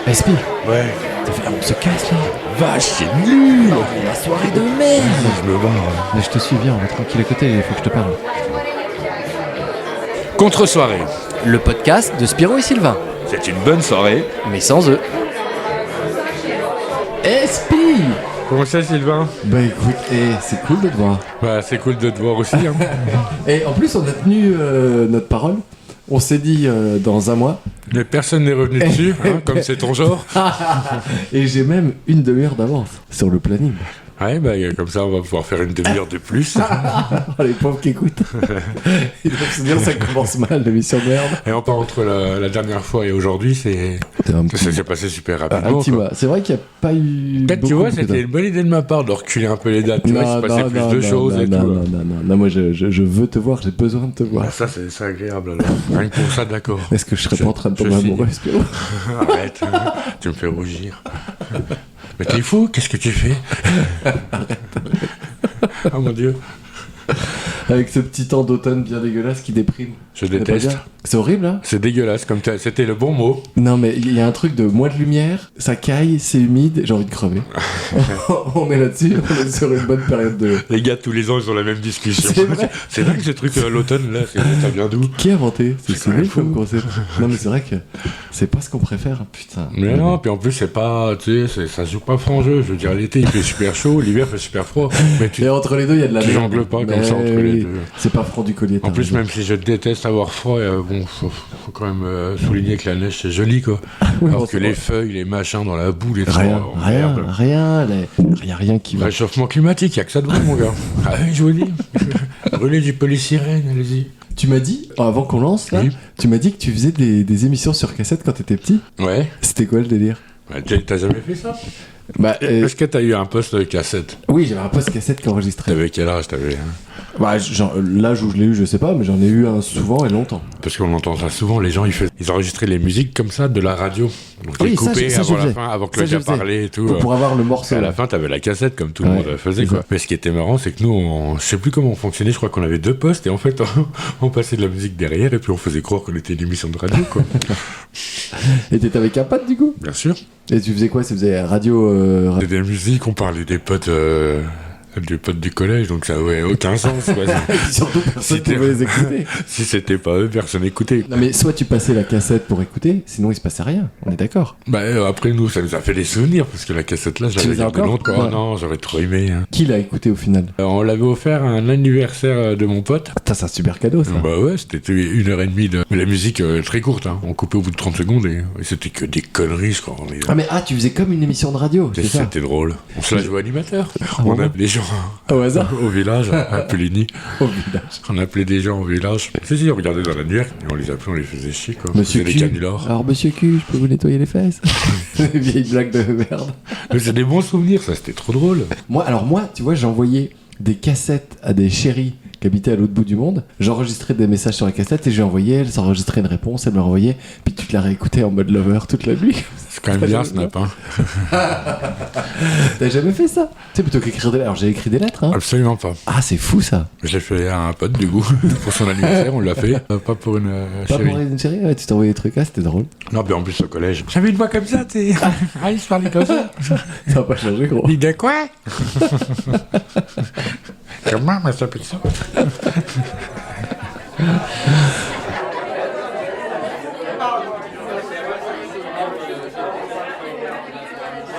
SP, Ouais. on se casse là. Vache, c'est nul. La soirée de merde. Je me barre. Mais je te suis, viens, on va tranquille à côté, il faut que je te parle. Contre-soirée. Le podcast de Spiro et Sylvain, C'est une bonne soirée. mais sans eux. SP. Comment ça, Sylvain? Bah écoute, c'est cool de te voir. Bah, c'est cool de te voir aussi. Hein. Et en plus, on a tenu notre parole. On s'est dit dans un mois. Mais personne n'est revenu dessus, hein, comme c'est ton genre. Et j'ai même une demi-heure d'avance sur le planning. Ouais, bah, comme ça, on va pouvoir faire une demi-heure de plus. Oh, les pauvres qui écoutent. Ils doivent se dire ça commence mal, l'émission de merde. Et encore entre la dernière fois et aujourd'hui, ça s'est passé super rapidement. Ultima. C'est vrai qu'il n'y a pas eu. Peut-être, tu vois, c'était une bonne idée de ma part de reculer un peu les dates. Tu vois, il se passait plus de choses et tout. Non, moi je veux te voir, j'ai besoin de te voir. Ah, ça, c'est agréable alors. Rien que pour ça, d'accord. Est-ce que je serais pas en train de tomber amoureux, Spiro? Arrête, tu me fais rougir. Mais t'es fou, qu'est-ce que tu fais? Oh mon Dieu. Avec ce petit temps d'automne bien dégueulasse qui déprime. Je déteste. C'est horrible, hein? C'est dégueulasse, c'était le bon mot. Non, mais il y a un truc de mois de lumière, ça caille, c'est humide, j'ai envie de crever. On est là-dessus, on est sur une bonne période de... Les gars, tous les ans, ils ont la même discussion. C'est vrai. Que ce truc l'automne, là, ça vient d'où? Qui a inventé? C'est C'est lui comme concept. Non, mais c'est vrai que c'est pas ce qu'on préfère, putain. Mais non, puis en plus, c'est pas, tu sais, ça joue pas franc jeu. Je veux dire, l'été, il fait super chaud, l'hiver fait super froid. Mais Et entre les deux, il y a de la tu merde. jongles pas comme Mais ça entre les deux. C'est pas franc du collier. En plus, même si je déteste avoir froid, bon, faut quand même souligner que la neige, c'est joli, quoi. Oui, Alors bon, que c'est les vrai. feuilles, les machins dans la boue, les Rien qui va. Réchauffement climatique, y a que ça de vrai, mon gars. Ah oui, je vous dis. Brûler du polystyrène, allez-y. Tu m'as dit, avant qu'on lance là, Oui. tu m'as dit que tu faisais des émissions sur cassette quand t'étais petit. Ouais. C'était quoi le délire? Bah, t'as jamais fait ça? Bah, Est-ce que t'as eu un poste de cassette? oui, j'avais un poste cassette qui enregistrait. T'avais quel âge t'avais? Bah, l'âge où je l'ai eu, je sais pas, mais j'en ai eu un souvent et longtemps. Parce qu'on entend ça souvent, les gens ils enregistraient les musiques comme ça de la radio. Donc Oui, ils ça, coupaient ça, avant je la faisais. fin, avant que Ça, le je gars faisais. parlait et tout. Pour avoir le morceau. Et à la fin, t'avais la cassette comme tout le monde faisait, c'est quoi. ça. Mais ce qui était marrant, c'est que nous, je sais plus comment on fonctionnait, je crois qu'on avait 2 postes et en fait, on passait de la musique derrière et puis on faisait croire qu'on était une émission de radio, quoi. Et t'étais avec un pote du coup? Bien sûr. Et tu faisais quoi? Tu faisais radio. C'était des musiques, on parlait des potes du collège, donc ça avait aucun sens, quoi. Et surtout, personne Si pouvait les écouter. Si c'était pas eux, personne n'écoutait. Non, mais soit tu passais la cassette pour écouter, sinon il se passait rien. On est d'accord. Bah après nous, ça nous a fait des souvenirs, parce que la cassette là, je Tu l'avais les as gardée encore? longtemps. Oh Ouais. non, j'aurais trop aimé. Hein. Qui l'a écouté au final? On l'avait offert à un anniversaire de mon pote. Putain, c'est un super cadeau ça. Bah ouais, c'était 1h30 de... Mais la musique très courte, hein. On coupait au bout de 30 secondes et c'était que des conneries, je crois. Tu faisais comme une émission de radio, c'est ça? C'était drôle. On se la jouait animateur. bon On appelait les gens Au hasard? au village, à Puligny. Au village. On appelait des gens au village. Si, on regardait dans l'annuaire et on les appelait, on les faisait chier, quoi. Monsieur On faisait Q. des canulars. Alors, monsieur Q, je peux vous nettoyer les fesses? Les vieilles blagues de merde. Mais c'est des bons souvenirs, ça, c'était trop drôle. Moi, tu vois, j'envoyais des cassettes à des chéris qui habitaient à l'autre bout du monde. J'enregistrais des messages sur la cassette et je lui envoyais, elle s'enregistrait une réponse, elle me l'envoyait, puis tu te la réécoutais en mode lover toute la nuit. C'est quand même bien, Snap, hein. T'as jamais fait ça? Tu sais, plutôt qu'écrire des lettres. Alors, j'ai écrit des lettres, hein. Absolument pas. Ah, c'est fou ça. Je l'ai fait à un pote, du coup, pour son anniversaire, on l'a fait. Pas pour une Pas chérie. pour une chérie, ouais, tu t'envoyais des trucs, c'était drôle. Non, mais en plus, au collège. J'avais une voix comme ça, tu sais. Ah, il se parlait comme ça. Ça va pas changer, gros. Il dit quoi? Comment on s'appelle ça?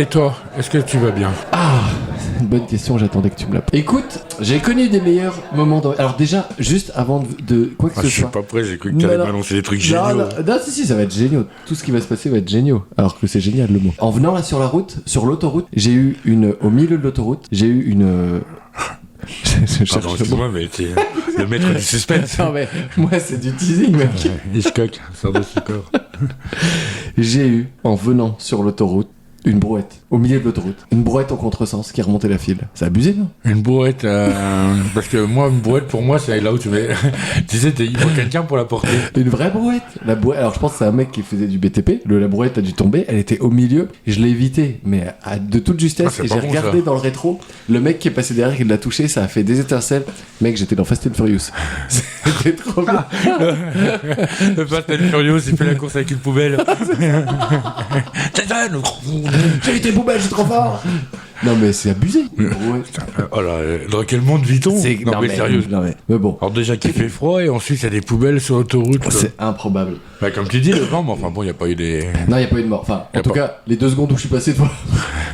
Et toi, est-ce que tu vas bien? Ah, c'est une bonne question, j'attendais que tu me la poses. Écoute, j'ai connu des meilleurs moments dans... Alors déjà, juste avant de quoi que Ah, ce je suis soit... pas prêt, j'ai cru que t'allais Non, non. m'annoncer des trucs Non, géniaux. non, si, ça va être génial. Tout ce qui va se passer va être génial. Alors que c'est génial le mot. En venant là sur la route, sur l'autoroute, j'ai eu une... Au milieu de l'autoroute, j'ai eu une... je cherche Pardon, le mot. excuse-moi, mais t'es le maître du suspense. Non mais, moi c'est du teasing mec. Hitchcock, sort de ce corps. J'ai eu, en venant sur l'autoroute, une brouette. Au milieu de l'autoroute. Une brouette en contresens qui remontait la file. C'est abusé, non? Une brouette, parce que moi, une brouette, pour moi, c'est là où tu mets... tu sais, il faut quelqu'un pour la porter. Une vraie brouette. La brouette. Alors je pense que c'est un mec qui faisait du BTP. La brouette a dû tomber. Elle était au milieu. Je l'ai évité, mais de toute Ah, justesse. c'est Et pas j'ai bon, regardé ça. dans le rétro. Le mec qui est passé derrière, qui l'a touché, ça a fait des étincelles. Mec, j'étais dans Fast and Furious. C'était trop bien. Le Fast and Furious, il fait la course avec une poubelle. J'ai été poubelle, je suis trop fort. Non mais c'est abusé. Ouais. Oh là, dans quel monde vit-on? Non mais sérieux. Mais bon. Alors déjà qu'il fait froid et ensuite il y a des poubelles sur l'autoroute. C'est improbable. Bah, comme tu dis, le vent, mais enfin bon, il n'y a pas eu des... Non, il n'y a pas eu de mort. Enfin, en tout cas, les 2 secondes où je suis passé devant,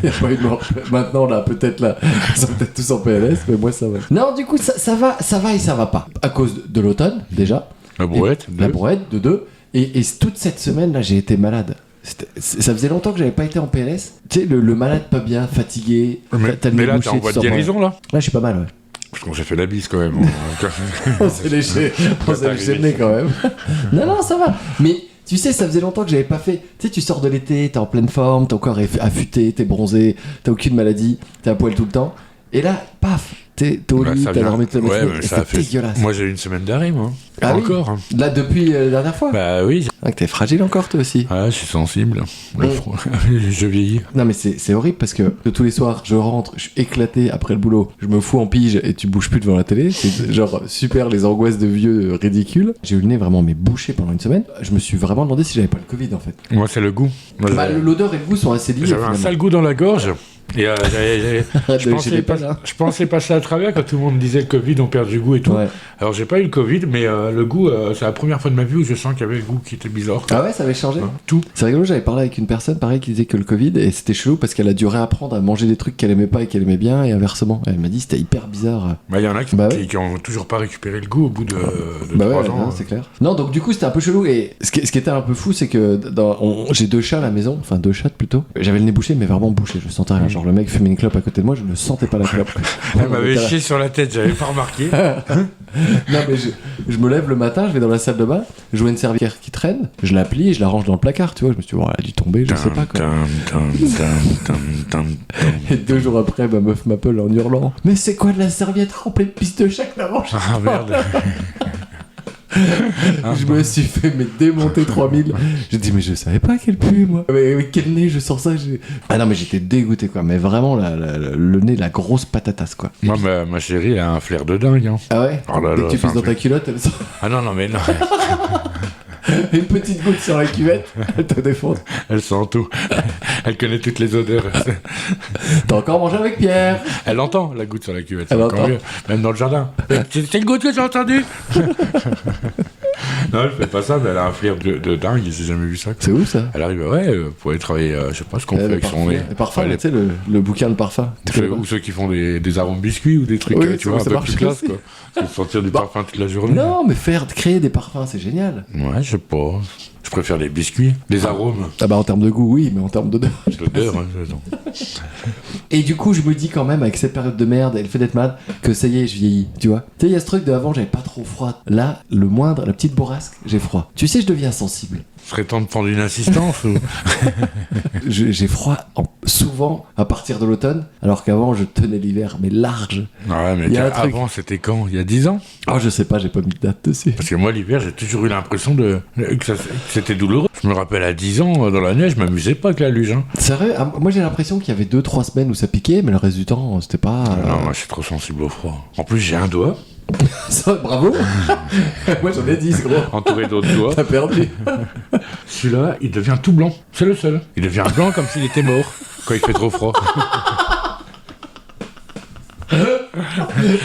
il n'y a pas eu de mort. Maintenant, là, peut-être là, ils sont peut-être tous en PLS, mais moi, ça va. Non, du coup, ça va et ça va pas. À cause de l'automne, déjà. La brouette. La brouette, de 2. Et toute cette semaine, là, j'ai été malade. Ça faisait longtemps que j'avais pas été en PLS. Tu sais, le malade pas bien, fatigué. Mais là, t'es en voie de guérison, là? Là, je suis pas mal, ouais. Parce qu'on s'est fait la bise, quand même. On s'est léché le nez, quand même. Non, ça va. Mais... Tu sais, ça faisait longtemps que j'avais pas fait. Tu sais, tu sors de l'été, t'es en pleine forme, ton corps est affûté, t'es bronzé, t'as aucune maladie, t'es à poil tout le temps. Et là, paf, t'es au lit, t'as dormi toute la matinée. Ouais, ça c'est dégueulasse. Moi, j'ai eu une semaine d'arrêt, moi. Ah encore. Oui là, depuis la dernière fois. Bah oui. Ah, que t'es fragile encore, toi aussi. Ah, je suis sensible. Je vieillis. Non, mais c'est horrible parce que tous les soirs, je rentre, je suis éclaté après le boulot, je me fous en pige et tu bouges plus devant la télé. C'est genre super les angoisses de vieux ridicules. J'ai eu le nez vraiment mais bouché pendant une semaine. Je me suis vraiment demandé si j'avais pas le Covid en fait. Moi, c'est le goût. L'odeur et le goût sont assez liés. J'avais un sale goût dans la gorge. Et je pensais passer à travers quand tout le monde disait le Covid, on perd du goût et tout. Ouais. Alors j'ai pas eu le Covid, mais le goût, c'est la première fois de ma vie où je sens qu'il y avait le goût qui était bizarre. Ah ouais, ça avait changé tout. C'est rigolo, j'avais parlé avec une personne pareil qui disait que le Covid, et c'était chelou parce qu'elle a dû réapprendre à manger des trucs qu'elle aimait pas et qu'elle aimait bien, et inversement. Elle m'a dit c'était hyper bizarre. Bah il y en a qui ont toujours pas récupéré le goût au bout de 3 ans. Non, c'est clair. Non, donc du coup c'était un peu chelou, et ce qui était un peu fou, c'est que j'ai 2 chats à la maison, enfin 2 chattes plutôt. J'avais le nez bouché, mais vraiment bouché, je sentais rien. Genre le mec fumait une clope à côté de moi, je ne sentais pas la clope. Elle m'avait chié sur la tête, j'avais pas remarqué. Non mais je me lève le matin, je vais dans la salle de bain, je vois une serviette qui traîne, je la plie et je la range dans le placard, tu vois. Je me suis dit, bon, elle a dû tomber, je sais pas quoi. Et 2 jours après, ma meuf m'appelle en hurlant, mais c'est quoi de la serviette remplie de pisse de chat que la range? Ah merde. Je me suis fait démonter 3000. J'ai dit mais je savais pas qu'elle pue moi. Mais quel nez je sors ça. Ah non mais j'étais dégoûté quoi. Mais vraiment le nez, la grosse patatasse quoi. Moi ma chérie elle a un flair de dingue. Hein. Ah ouais. Oh là dès là, que tu pisses dans ta culotte, elle sort. Ah non mais non. Une petite goutte sur la cuvette, elle te défonce. Elle sent tout. Elle connaît toutes les odeurs. T'as encore mangé avec Pierre? Elle entend la goutte sur la cuvette. Elle encore entend. mieux. Même dans le jardin. C'est une goutte que j'ai entendue. Non, elle fait pas ça, mais elle a un flair de dingue, j'ai jamais vu ça. C'est où ça? Elle arrive, pour aller travailler, je sais pas ce qu'on fait avec son nez. Les parfums, tu sais, le bouquin de parfum. Ou ceux qui font des arômes biscuits ou des trucs, oui, tu vois, un peu plus classe, quoi. C'est sentir du parfum toute la journée. Non, mais créer des parfums, c'est génial. Ouais, je sais pas. Je préfère les biscuits, les arômes. Ah bah en termes de goût, oui, mais en termes d'odeur. L'odeur, hein, j'attends. Et du coup, je me dis quand même, avec cette période de merde et le fait d'être malade, que ça y est, je vieillis, tu vois. Tu sais, il y a ce truc de avant, j'avais pas trop froid. Là, le moindre, la petite bourrasque, j'ai froid. Tu sais, je deviens sensible. Serait temps de prendre une assistance ou... J'ai froid souvent à partir de l'automne, alors qu'avant, je tenais l'hiver, mais large. Ouais, mais avant, c'était quand? Il y a 10 ans? Oh, je sais pas, j'ai pas mis de date dessus. Parce que moi, l'hiver, j'ai toujours eu l'impression que c'était douloureux. Je me rappelle à 10 ans, dans la neige, je m'amusais pas avec la luge. Hein. Sérieux? Moi, j'ai l'impression qu'il y avait 2-3 semaines où ça piquait, mais le reste du temps, c'était pas... Non, moi, je suis trop sensible au froid. En plus, j'ai un doigt. Ça, bravo. Moi, j'en ai 10, gros. Entouré d'autres doigts. T'as perdu. Celui-là, il devient tout blanc. C'est le seul. Il devient blanc comme s'il était mort quand il fait trop froid.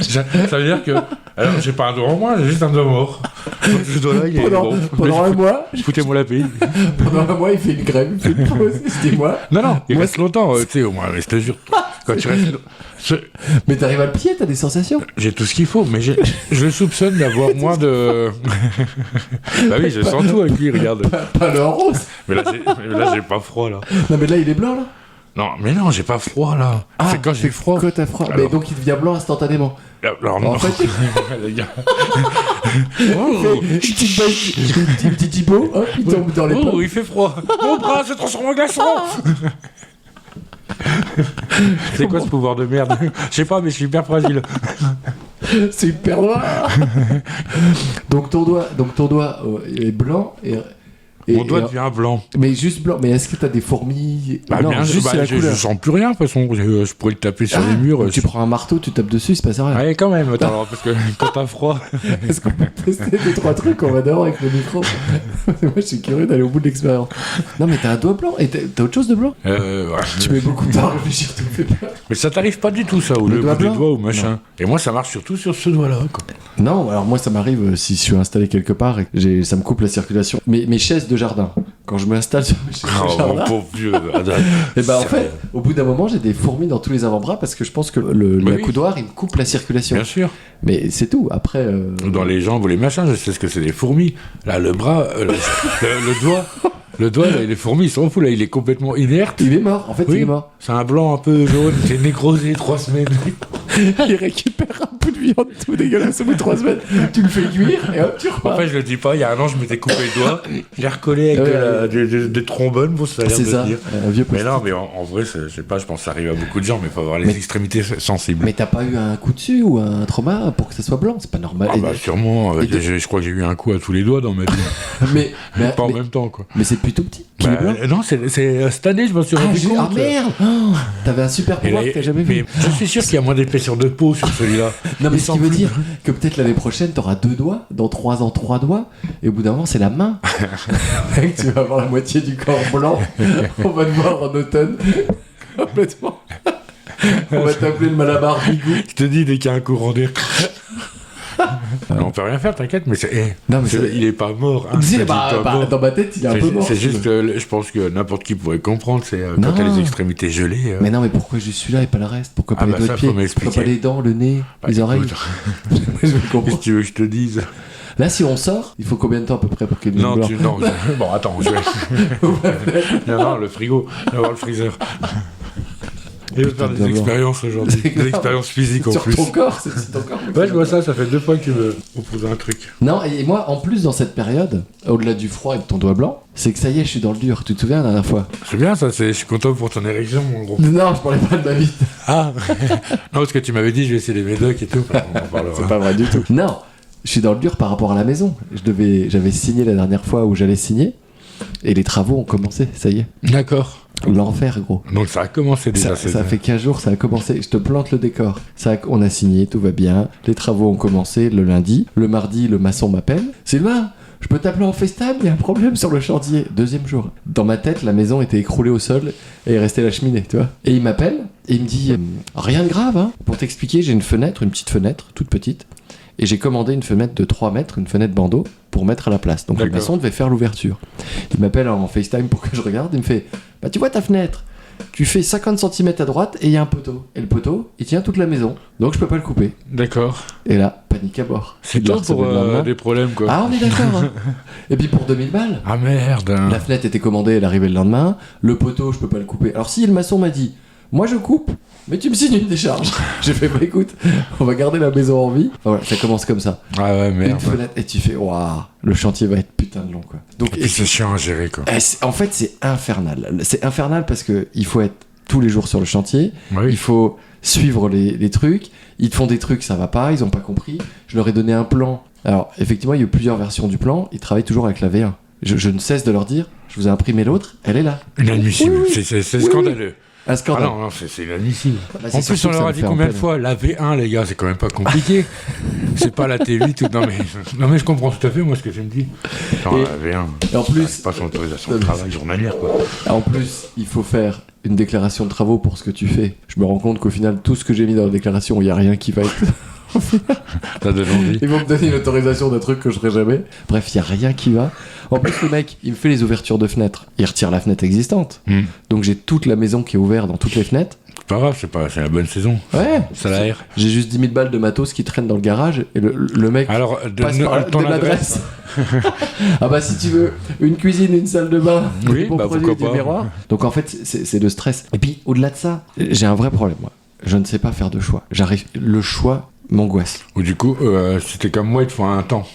Ça veut dire que... Alors, j'ai pas un doigt en moins, j'ai juste un doigt mort. Ce doigt-là, il est pendant un mois... Foutez-moi la paix. Pendant un mois, il fait une grève, il fait une pause, c'était-moi. Non, il reste longtemps, tu sais, au moins, mais je te jure. Quand tu restes... Mais t'arrives à le pied, t'as des sensations? J'ai tout ce qu'il faut, mais je le soupçonne d'avoir moins de... Bah oui, je sens tout avec lui, regarde. Pas le rose. Mais là, j'ai pas froid, là. Non, mais là, il est blanc, là. Non, mais non, j'ai pas froid, là. Ah, c'est quand j'ai froid. Quand t'as froid. Alors... Mais donc, il devient blanc instantanément. Alors, non. En fait... les gars... Une petite typo, hop, il tombe dans les pommes. Oh, il fait froid. Mon bras se transforme en glaçon. C'est quoi ce pouvoir de merde? Je sais pas, mais je suis hyper fragile. C'est hyper noir. Donc ton doigt est blanc et Mon doigt devient blanc. Mais juste blanc. Mais est-ce que t'as des fourmis? Non, bien, juste c'est la je couleur. sens plus rien, de toute façon. Je pourrais le taper sur les murs. Tu prends un marteau, tu tapes dessus, il se passe rien. Ouais, quand même. Attends, alors, parce que quand t'as froid. Est-ce qu'on peut tester 2-3 trucs on va dehors avec le micro? Moi, je suis curieux d'aller au bout de l'expérience. Non, mais t'as un doigt blanc. Et t'as autre chose de blanc? Ouais. Tu mets beaucoup de temps à réfléchir, tu me fais peur. Mais ça t'arrive pas du tout, ça, ou le bout des doigts ou machin. Non. Et moi, ça marche surtout sur ce doigt-là, quoi. Non, alors moi, ça m'arrive si je suis installé quelque part et que ça me coupe la circulation. Mes chaises de jardin, quand je m'installe sur mes chaises de Oh, jardin, mon pauvre vieux. et ben en fait, au bout d'un moment, j'ai des fourmis dans tous les avant-bras parce que je pense que le oui. accoudoir, il me coupe la circulation. Bien sûr. Mais c'est tout. Après. Dans les jambes ou les machins, je sais ce que c'est des fourmis. Là, le bras, le doigt. Le doigt, là, les fourmis, ils s'en foutent, là, il est complètement inerte. Il est mort, en fait, Oui. il est mort. C'est un blanc un peu jaune, c'est nécrosé 3 semaines. Il récupère un bout de viande tout dégueulasse au bout de 3 semaines. Tu le fais cuire et hop, tu repars. En fait, je le dis pas, il y a un an, je m'étais coupé le doigt, je l'ai recollé avec des trombones, bon, ça a l'air C'est de ça, dire. un vieux Mais post-it. non, mais en vrai, je sais pas, je pense que ça arrive à beaucoup de gens, mais il faut avoir les extrémités sensibles. Mais t'as pas eu un coup dessus ou un trauma pour que ça soit blanc? C'est pas normal. Ah bah sûrement, je crois que j'ai eu un coup à tous les doigts dans ma vie. mais Pas en même temps, quoi. mais c'est plutôt petit. Qu'il est Bah, blanc. non, c'est cette année, je m'en suis rendu compte. Ah merde. T'avais un super pouvoir que t'as jamais vu. Mais je suis sûr qu'il y a moins d'épaisseur de peau sur celui-là. Non, mais Il ce sent qui veut plus- dire que peut-être l'année prochaine, t'auras 2 doigts, dans 3 ans, 3 doigts, et au bout d'un moment, c'est la main. Mec, tu vas avoir la moitié du corps blanc. On va te voir en automne. Complètement. On va t'appeler le Malabar Bigou. Je te dis, dès qu'il y a un courant d'air. On peut rien faire, t'inquiète, mais Non, mais il est pas mort. Hein, Tu sais, c'est bah, pas mort. dans ma tête, il est un peu mort. C'est juste que je pense que n'importe qui pourrait comprendre, c'est Non. quand t'as les extrémités gelées. Mais non, mais pourquoi juste celui-là et pas le reste? Pourquoi pas Ah les bah doigts ça, de pied? faut m'expliquer. Pourquoi pas les dents, le nez, bah, les oreilles? écoute, Je vais Qu'est-ce comprendre. que tu veux que je te dise? Là, si on sort, il faut combien de temps à peu près pour qu'il y ait du Non, blanc? bon, attends, je vais. non, le frigo, d'avoir le freezer. Et je vais faire Putain, des d'abord. expériences aujourd'hui, C'est des grave. expériences physiques en Sur plus. ton corps, c'est sur ton corps. Ouais, je vois ça fait 2 fois que tu me proposes un truc. Non, et moi, en plus, dans cette période, au-delà du froid et de ton doigt blanc, c'est que ça y est, je suis dans le dur. Tu te souviens la dernière fois? C'est bien ça, je suis content pour ton érection, mon gros. Non, je parlais pas de ma vie. Ah non, parce que tu m'avais dit, je vais essayer les médocs et tout. Enfin, on en parlera. C'est pas vrai du tout. Non, je suis dans le dur par rapport à la maison. J'avais signé la dernière fois où j'allais signer, et les travaux ont commencé, ça y est. D'accord. L'enfer, gros. Donc ça a commencé déjà. Ça fait 15 jours, ça a commencé. Je te plante le décor. On a signé, tout va bien. Les travaux ont commencé le lundi. Le mardi, le maçon m'appelle. Sylvain, je peux t'appeler en FaceTime? Il y a un problème sur le chantier. 2e jour. Dans ma tête, la maison était écroulée au sol et il restait la cheminée, tu vois. Et il m'appelle et il me dit rien de grave, hein. Pour t'expliquer, j'ai une petite fenêtre, toute petite. Et j'ai commandé une fenêtre de 3 mètres, une fenêtre bandeau, pour mettre à la place. Donc le D'accord. maçon devait faire l'ouverture. Il m'appelle en FaceTime pour que je regarde. Il me fait bah, tu vois ta fenêtre? Tu fais 50 cm à droite et il y a un poteau. Et le poteau, il tient toute la maison. Donc je peux pas le couper. D'accord. Et là, panique à bord. C'est Il l'a tout pour recevé le lendemain. des problèmes, quoi. Ah, on est d'accord. Hein. Et puis pour 2000 balles. Ah merde. La fenêtre était commandée, elle arrivait le lendemain. Le poteau, je peux pas le couper. Alors si le maçon m'a dit, moi je coupe, mais tu me signes une décharge. J'ai fait, bah écoute, on va garder la maison en vie. Enfin, voilà, ça commence comme ça. Ah ouais, Une merde. fenêtre, et tu fais, waouh, le chantier va être putain de long, quoi. Donc, Et puis c'est chiant à gérer, quoi. en fait, c'est infernal. C'est infernal parce que il faut être tous les jours sur le chantier. Oui. Il faut suivre les trucs. Ils te font des trucs, ça va pas, ils ont pas compris. Je leur ai donné un plan. Alors, effectivement, il y a eu plusieurs versions du plan. Ils travaillent toujours avec la V1. Je ne cesse de leur dire, je vous ai imprimé l'autre, elle est là. Inadmissible. Oui, oui. C'est Oui, scandaleux. Un Ah scandale. non, c'est inadmissible. Bah, c'est En plus, surtout on que leur ça a me dit fait un combien de peu- fois la V1, les gars, c'est quand même pas compliqué. C'est pas la T8 ou... Non mais je comprends tout à fait, moi, ce que tu me dis. Genre, Et- la V1, Et en plus, c'est pas son autorisation de travail journalière, quoi. En plus, il faut faire une déclaration de travaux pour ce que tu fais. Je me rends compte qu'au final, tout ce que j'ai mis dans la déclaration, il n'y a rien qui va être. T'as donné envie. Ils vont me donner une autorisation d'un truc que je ferai jamais. Bref, il n'y a rien qui va. En plus, le mec, il me fait les ouvertures de fenêtres. Il retire la fenêtre existante. Donc j'ai toute la maison qui est ouverte dans toutes les fenêtres. C'est pas grave, c'est la bonne saison. Ouais. Ça l'aère. J'ai juste 10 000 balles de matos qui traînent dans le garage. Et le mec Alors, passe par ton donne adresse. Ah bah si tu veux une cuisine, une salle de bain, Oui, des bons bah, produits, pourquoi des pas. miroirs. Donc en fait c'est le stress. Et puis au-delà de ça, j'ai un vrai problème moi. Je ne sais pas faire de choix. Le choix m'angoisse. Ou du coup, si t'es comme moi, il te faut un temps.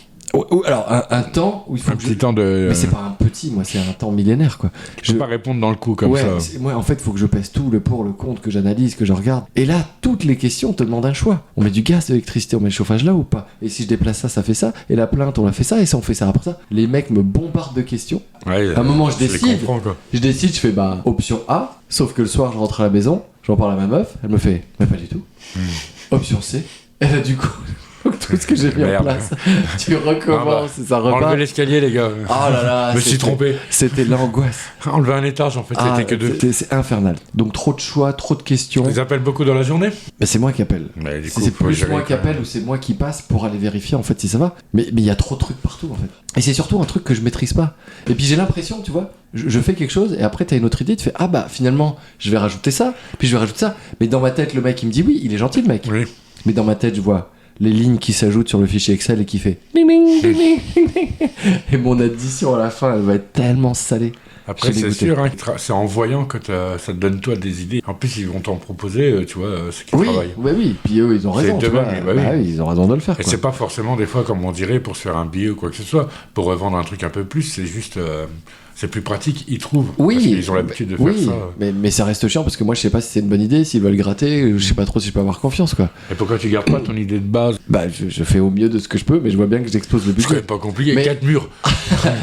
Alors, un temps où il faut Un que petit temps de. Mais c'est pas un petit, moi, c'est un temps millénaire, quoi. Je peux pas répondre dans le coup comme ça. Moi, en fait, il faut que je pèse tout, le pour, le contre, que j'analyse, que je regarde. Et là, toutes les questions te demandent un choix. On met du gaz, de l'électricité, on met le chauffage là ou pas? Et si je déplace ça, ça fait ça? Et la plainte, on l'a fait ça? Et si on fait ça après ça? Les mecs me bombardent de questions. Ouais, À un moment, je les décide. comprends, quoi. Je décide, je fais option A, sauf que le soir, je rentre à la maison, j'en parle à ma meuf, elle me fait, mais pas du tout. Option C, et là, du coup, tout ce que j'ai mis en Merde. place, tu recommences et ça repart. Enlevez l'escalier, les gars. Oh là là, Je me suis trompé. C'était l'angoisse. Enlever un étage, en fait, c'était que deux. C'est infernal. Donc trop de choix, trop de questions. Ils appellent beaucoup dans la journée. Mais c'est moi qui appelle. Mais du Si coup, c'est faut plus gérer, moi qui quoi. appelle ou c'est moi qui passe pour aller vérifier en fait si ça va. Mais il y a trop de trucs partout en fait. Et c'est surtout un truc que je maîtrise pas. Et puis j'ai l'impression, tu vois, je fais quelque chose et après t'as une autre idée, tu fais finalement je vais rajouter ça, puis je vais rajouter ça. Mais dans ma tête le mec il me dit oui, il est gentil le mec. Oui. Mais dans ma tête je vois les lignes qui s'ajoutent sur le fichier Excel et qui fait ding, ding, ding, ding, ding, ding. Et mon addition à la fin elle va être tellement salée. Après, Je suis c'est dégoûté. sûr, hein, c'est en voyant que ça te donne toi des idées. En plus, ils vont t'en proposer, tu vois, ceux qui Oui, travaillent. oui, puis eux ils ont C'est raison. Tu vois. demain, bah oui. Oui, ils ont raison de le faire. Et Quoi. c'est pas forcément des fois, comme on dirait, pour se faire un billet ou quoi que ce soit, pour revendre un truc un peu plus, c'est juste, c'est plus pratique, ils trouvent. Oui, Parce qu'ils ont l'habitude de faire oui, ça. mais ça reste chiant parce que moi je sais pas si c'est une bonne idée, s'ils veulent gratter, je sais pas trop si je peux avoir confiance quoi. Et pourquoi tu gardes pas ton idée de base? Je fais au mieux de ce que je peux, mais je vois bien que j'explose le C'est quand budget. même pas compliqué, Mais- 4 murs.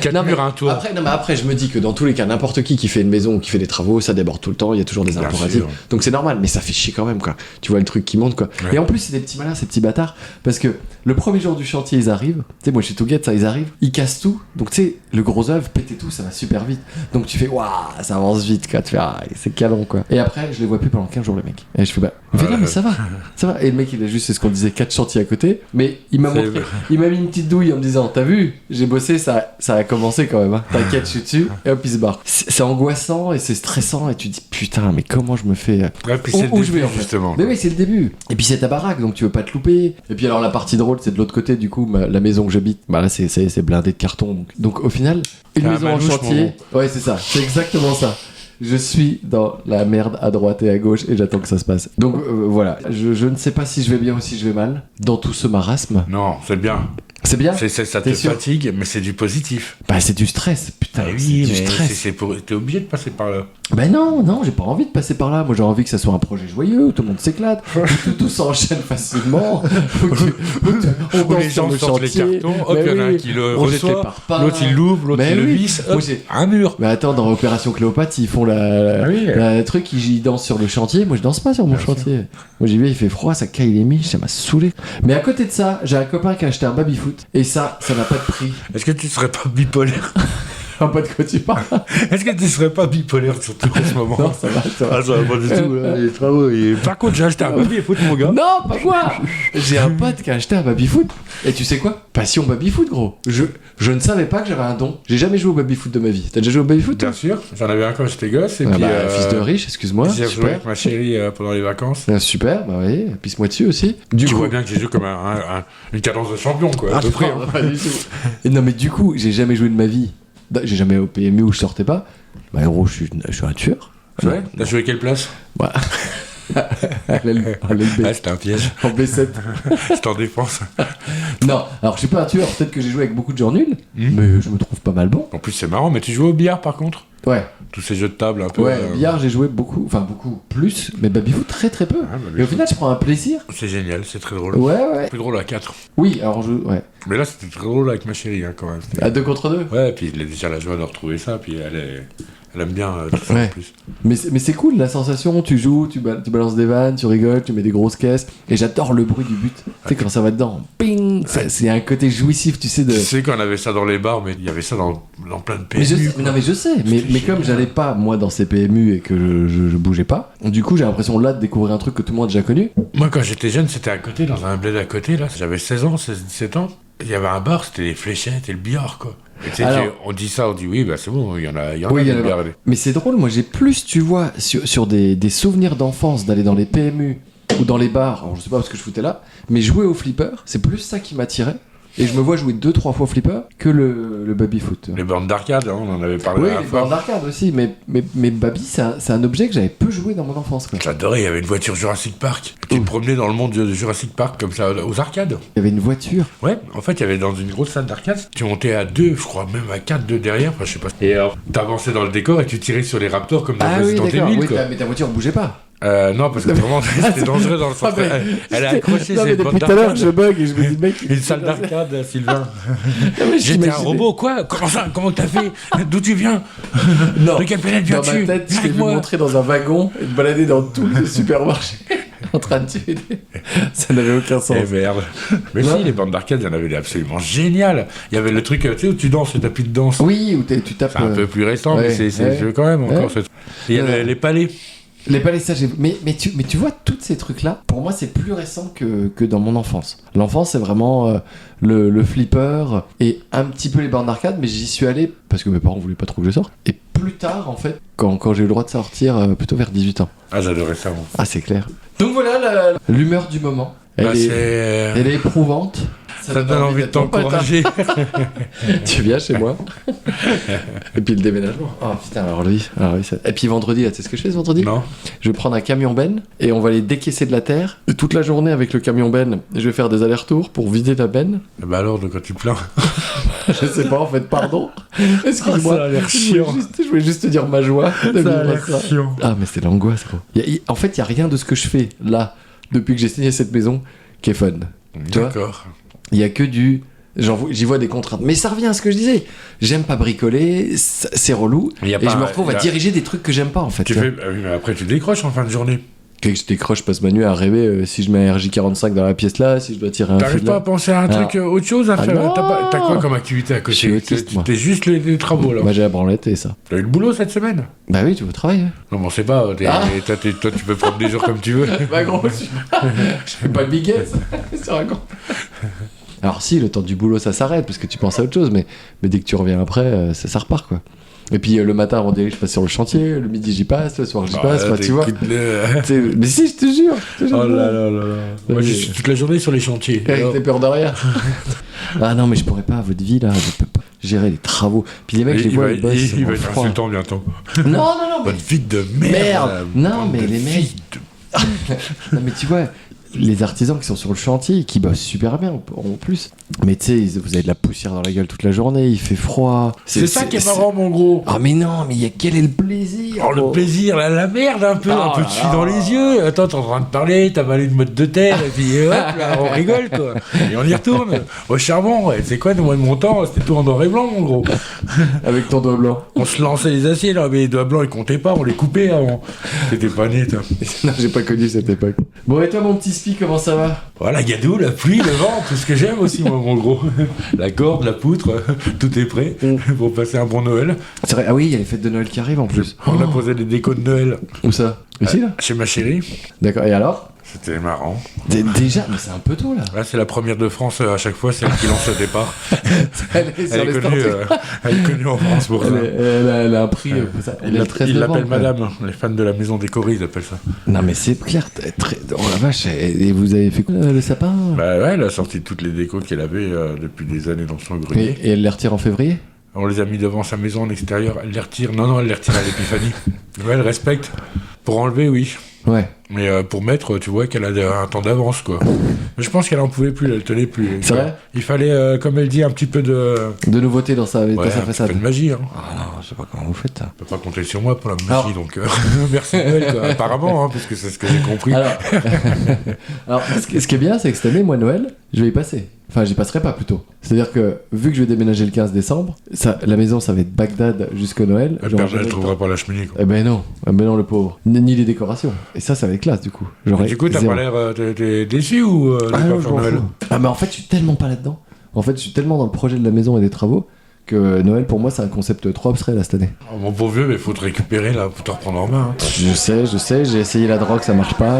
4 Non, mais murs, un toit. Après, je me dis que dans tous les cas, n'importe qui fait une maison ou qui fait des travaux, ça déborde tout le temps, il y a toujours des Bien impératifs. sûr. Donc c'est normal, mais ça fait chier quand même, quoi. Tu vois le truc qui monte, quoi. Ouais. Et en plus, c'est des petits malins, ces petits bâtards, parce que le premier jour du chantier, ils arrivent. Tu sais, moi, je suis tout guette, ça, ils arrivent, ils cassent tout. Donc, tu sais, le gros œuvre, péter tout, ça va super vite. Donc, tu fais, waouh, ça avance vite, quoi. Tu fais, c'est canon, quoi. Et après, je les vois plus pendant 15 jours, les mecs. Et je fais, il me fait, non, mais ça va, ça va. Et le mec, il a juste, c'est ce qu'on disait, 4 chantiers à côté. Mais il m'a C'est montré, vrai. il m'a mis une petite douille en me disant, t'as vu, j'ai bossé, ça a commencé quand même, hein. T'inquiète, je suis dessus. Et hop, il se barre. C'est angoissant et c'est stressant. Et tu te dis, putain, mais comment je me fais. Ouais, puis Où- c'est le où je début, vais, en fait. justement. Mais oui, c'est le début. Et puis c'est ta baraque, donc tu veux pas te louper. Et puis alors la partie drôle, c'est de l'autre côté, du coup, la maison que j'habite. Bah là, c'est blindé de carton. Donc au final, une Ah, maison en Manouche, chantier. Ouais, c'est ça. C'est exactement ça. Je suis dans la merde à droite et à gauche et j'attends que ça se passe. Donc voilà, je ne sais pas si je vais bien ou si je vais mal dans tout ce marasme. Non, c'est bien. C'est bien. Ça te T'es sûr fatigue, mais c'est du positif. Bah c'est du stress, putain. Eh c'est oui, du mais stress. t'es obligé de passer par là. Ben non, j'ai pas envie de passer par là. Moi, j'ai envie que ça soit un projet joyeux, où tout le monde s'éclate, où tout s'enchaîne facilement, où on Où danse les sur gens le sortent les chantier. cartons, hop, Ben il y en a oui, un qui le on se reçoit, sépare pas. l'autre il l'ouvre, l'autre Ben il le oui. visse, Moi, hop, j'ai- un mur. Mais attends, dans Opération Cléopâtre, ils font Ah oui. la truc, ils dansent sur le chantier. Moi, je danse pas sur mon chantier. Moi, j'y vais, il fait froid, ça caille les miches, ça m'a saoulé. Mais à côté de ça, j'ai un copain qui a acheté un baby-foot. Et ça n'a pas de prix. Est-ce que tu serais pas bipolaire? Un pas de quoi tu parles. Est-ce que tu serais pas bipolaire surtout en ce moment? Non, ça va, ça va. Ah, ça va pas du tout, là, les travaux. Par contre, j'ai acheté un baby-foot, mon gars. Non, pas quoi. J'ai un pote qui a acheté un baby-foot. Et tu sais quoi? Passion baby-foot, gros. Je ne savais pas que j'avais un don. J'ai jamais joué au baby-foot de ma vie. T'as déjà joué au baby-foot, toi? Bien sûr, j'en avais un quand j'étais gosse, et Ah puis... bah, fils de riche, excuse-moi. J'ai joué Super. avec ma chérie pendant les vacances. Super, bah oui, pisse-moi dessus aussi. Du Tu coup, vois bien que j'ai joué comme une cadence de champion, quoi, à peu près. non, pas du tout. Et non, mais du coup, j'ai jamais joué de ma vie. J'ai jamais au PMU où je sortais pas. Bah, gros, je suis un tueur. C'est vrai? T'as joué quelle place? Bah. à l'aile B. Ah, c'était un piège. En B7. C'était en défense. Non, alors je suis pas un tueur. Peut-être que j'ai joué avec beaucoup de gens nuls, mais je me trouve pas mal bon. En plus, c'est marrant, mais tu joues au billard, par contre? Ouais. Tous ces jeux de table, un peu... Ouais, billard, j'ai joué beaucoup, plus, mais baby-foot très très peu. Ah, baby-foot. Et au final, je prends un plaisir. C'est génial, c'est très drôle. Ouais. Plus drôle à 4. Oui, alors ouais. Mais là, c'était très drôle avec ma chérie, hein, quand même. C'était- À 2 contre 2. Ouais, puis il a déjà la joie de retrouver ça, puis elle aime bien tout ça Ouais. en plus. Mais c'est cool la sensation, tu joues, tu balances des vannes, tu rigoles, tu mets des grosses caisses. Et j'adore le bruit du but. Tu sais, quand ça va dedans, ping, c'est un côté jouissif, tu sais. Tu sais qu'on avait ça dans les bars, mais il y avait ça dans plein de Mais PMU. je sais, mais comme j'allais pas moi dans ces PMU et que je bougeais pas, du coup j'ai l'impression là de découvrir un truc que tout le monde a déjà connu. Moi, quand j'étais jeune, c'était à côté, dans un bled à côté, là. J'avais 16 ans, 17 ans. Il y avait un bar, c'était les fléchettes et le billard, quoi. Et tu sais, Alors- on dit ça, on dit oui, bah c'est bon, il y en a, Oui, des il y en a- billards. Mais c'est drôle, moi j'ai plus, tu vois, sur des souvenirs d'enfance d'aller dans les PMU ou dans les bars, alors je sais pas parce que je foutais là, mais jouer au flipper, c'est plus ça qui m'attirait Et je me vois jouer 2-3 fois au flipper que le baby-foot. Les bornes d'arcade, hein, on en avait parlé Oui, la les dernière fois. bornes d'arcade aussi, mais baby, c'est un objet que j'avais peu joué dans mon enfance, quoi. J'adorais, il y avait une voiture Jurassic Park. Tu te promenais dans le monde de Jurassic Park comme ça, aux arcades. Il y avait une voiture. Ouais, en fait, il y avait dans une grosse salle d'arcade, tu montais à 2, je crois même à 4 de derrière, enfin, je sais pas. Et alors, t'avançais dans le décor et tu tirais sur les raptors comme dans Ah oui, Resident d'accord. Evil, Oui, quoi. mais ta voiture bougeait pas. Non, parce que vraiment, c'était dangereux dans le sens. Ah, mais- Elle a accroché Non, mais ses depuis bornes tout à l'heure, d'arcade. je bug et je me dis, mec. Une salle d'arcade, Sylvain. Non, mais J'étais un j'imaginais- robot, quoi? Comment ça? Comment t'as fait? D'où tu viens? Non. De quelle planète Dans viens-tu? ma tête, je t'ai vu Avec moi. montrer dans un wagon et te balader dans tout le supermarché en train de tuer des... Ça n'avait aucun sens. Eh merde. Mais Non. si, les bandes d'arcade, il y en avait des absolument géniales. Il y avait le truc, tu sais, où tu danses, le tapis de danse. Oui, où tu tapes... C'est un peu plus récent, ouais, mais c'est ouais. le jeu quand même encore. Ouais. Il y a Ouais. les palais. Les palais, ça, mais tu vois, tous ces trucs-là, pour moi, c'est plus récent que dans mon enfance. L'enfance, c'est vraiment le flipper et un petit peu les bornes d'arcade, mais j'y suis allé parce que mes parents voulaient pas trop que je sorte. Et plus tard, en fait, quand j'ai eu le droit de sortir, plutôt vers 18 ans. Ah, j'adorais ça, moi. Ah, c'est clair. Donc voilà l'humeur du moment. Bah, Elle c'est... est éprouvante. Ça te donne envie de d'être mon pote, hein. t'encourager. Tu viens chez moi. Et puis le déménagement. Oh putain, alors oui, ça... Et puis vendredi, là, tu sais ce que je fais ce vendredi? Non. Je vais prendre un camion benne et on va les décaisser de la terre. Et toute la journée avec le camion benne, je vais faire des allers-retours pour vider la benne. Bah alors, de quoi tu te plains? Je sais pas, en fait, pardon. Excuse-moi. ça a l'air chiant. Je voulais juste te dire ma joie de Ça a vivre l'air ça. chiant. Ah, mais c'est l'angoisse, gros. En fait, il y a rien de ce que je fais là, depuis que j'ai signé cette maison, qui est fun. Tu vois, D'accord. il y a que du... J'y vois des contraintes. Mais ça revient à ce que je disais. J'aime pas bricoler, c'est relou. Il y a Et pas- je me retrouve il y à a- diriger des trucs que j'aime pas, en fait. Tu tu vois. fais... Ah oui, mais après, tu décroches en fin de journée. Dès que je décroche, je passe ma nuit à rêver si je mets un RJ45 dans la pièce là, si je dois tirer un T'arrives fil pas à là. penser à un truc, autre chose à faire? non. T'as quoi comme activité à Je suis côté? autiste, moi. T'es juste les travaux, là. Moi j'ai la branlette et ça. T'as eu le boulot cette semaine? Bah oui, tu veux travailler. Non, mais on sait pas. Toi, tu peux prendre des jours comme tu veux. Bah gros, je fais pas le biguet, ça raconte. Alors si, le temps du boulot ça s'arrête parce que tu penses à autre chose, mais dès que tu reviens après, ça repart quoi. Et puis le matin avant d'aller, je passe sur le chantier, le midi j'y passe, le soir j'y passe, enfin, tu vois. Mais si, je te jure. Oh là là là là. Moi, je suis toute la journée sur les chantiers. Avec Alors, tes peurs d'arrière. Ah non, mais je pourrais pas à votre vie là, je peux pas gérer les travaux. Puis les mecs, je les il vois, va, ils bossent. il va au être froid. insultant bientôt. Non, Votre vie de merde. Merde. Non, Bande mais de les mecs- filles de- Non mais tu vois, les artisans qui sont sur le chantier, qui bossent super bien en plus. Mais tu sais, vous avez de la poussière dans la gueule toute la journée, il fait froid. C'est ça qui est marrant, mon gros. Ah mais non, mais quel est le plaisir? Oh, le gros. plaisir, la merde un peu, Oh un peu de là suie là. dans les yeux. Attends, t'es en train de parler, t'as valé une mode de terre, et puis hop, là, on rigole, quoi. Et on y retourne. Au charbon, ouais. C'est quoi, moi, de mon temps, c'était tout en noir et blanc, mon gros. Avec ton doigt blanc. On se lançait les aciers, là, mais les doigts blancs, ils comptaient pas, on les coupait avant. T'étais pas né, toi. Non, j'ai pas connu cette époque. Bon, et toi, mon petit spi, comment ça va? Voilà, gadoue, la pluie, le vent, tout ce que j'aime aussi, moi, mon gros. La corde, la poutre, tout est prêt pour passer un bon Noël. C'est vrai, ah oui, il y a les fêtes de Noël qui arrivent en plus. On a posé des décos de Noël Où ça? Ici, là? chez ma chérie. D'accord, et alors? C'était marrant. Déjà, mais c'est un peu tôt, là. Là, c'est la première de France à chaque fois, c'est elle qui lance le départ. Elle est sur Elle les est, connue, starting. elle est connue en France pour ça. Elle a un prix pour ça. Elle est le 13 Ils l'appellent novembre, madame, les fans de la maison décorée, ils appellent ça. Non mais c'est clair, oh la vache, et vous avez fait quoi le sapin? Bah ouais, elle a sorti toutes les décos qu'elle avait depuis des années dans son grenier. Et elle les retire en février? On les a mis devant sa maison en extérieur, elle les retire. Non, elle les retire à l'épiphanie. Ouais, elle respecte. Pour enlever, oui. Ouais. Mais pour mettre, tu vois qu'elle a un temps d'avance, quoi. Mais je pense qu'elle en pouvait plus, elle tenait plus. C'est vrai? Il fallait, comme elle dit, un petit peu de... De nouveauté dans sa Ouais, un petit façade. peu de magie, hein. Ah non, je sais pas comment vous faites ça. On peut pas compter sur moi pour la magie, Alors- donc merci Noël, quoi. Apparemment, hein, parce que c'est ce que j'ai compris. Alors ce qui est bien, c'est que cette année, moi, Noël, je vais y passer. Enfin, j'y passerai pas plutôt. C'est-à-dire que, vu que je vais déménager le 15 décembre, la maison, ça va être Bagdad jusqu'au Noël. Le J'aurai Père jamais Noël le trouvera temps. pas la cheminée, quoi. Eh ben non, le pauvre. Ni les décorations. Et ça va être classe, du coup. J'aurai Du coup, t'as zéro. pas l'air t'es déçu ou de Ah pas non, je faire m'en Noël? fous. Ah mais en fait je suis tellement pas là-dedans. En fait je suis tellement dans le projet de la maison et des travaux que Noël pour moi c'est un concept trop abstrait là cette année. Oh, mon pauvre vieux, mais faut te récupérer là, faut te reprendre en main. Hein. Je sais, j'ai essayé la drogue, ça marche pas.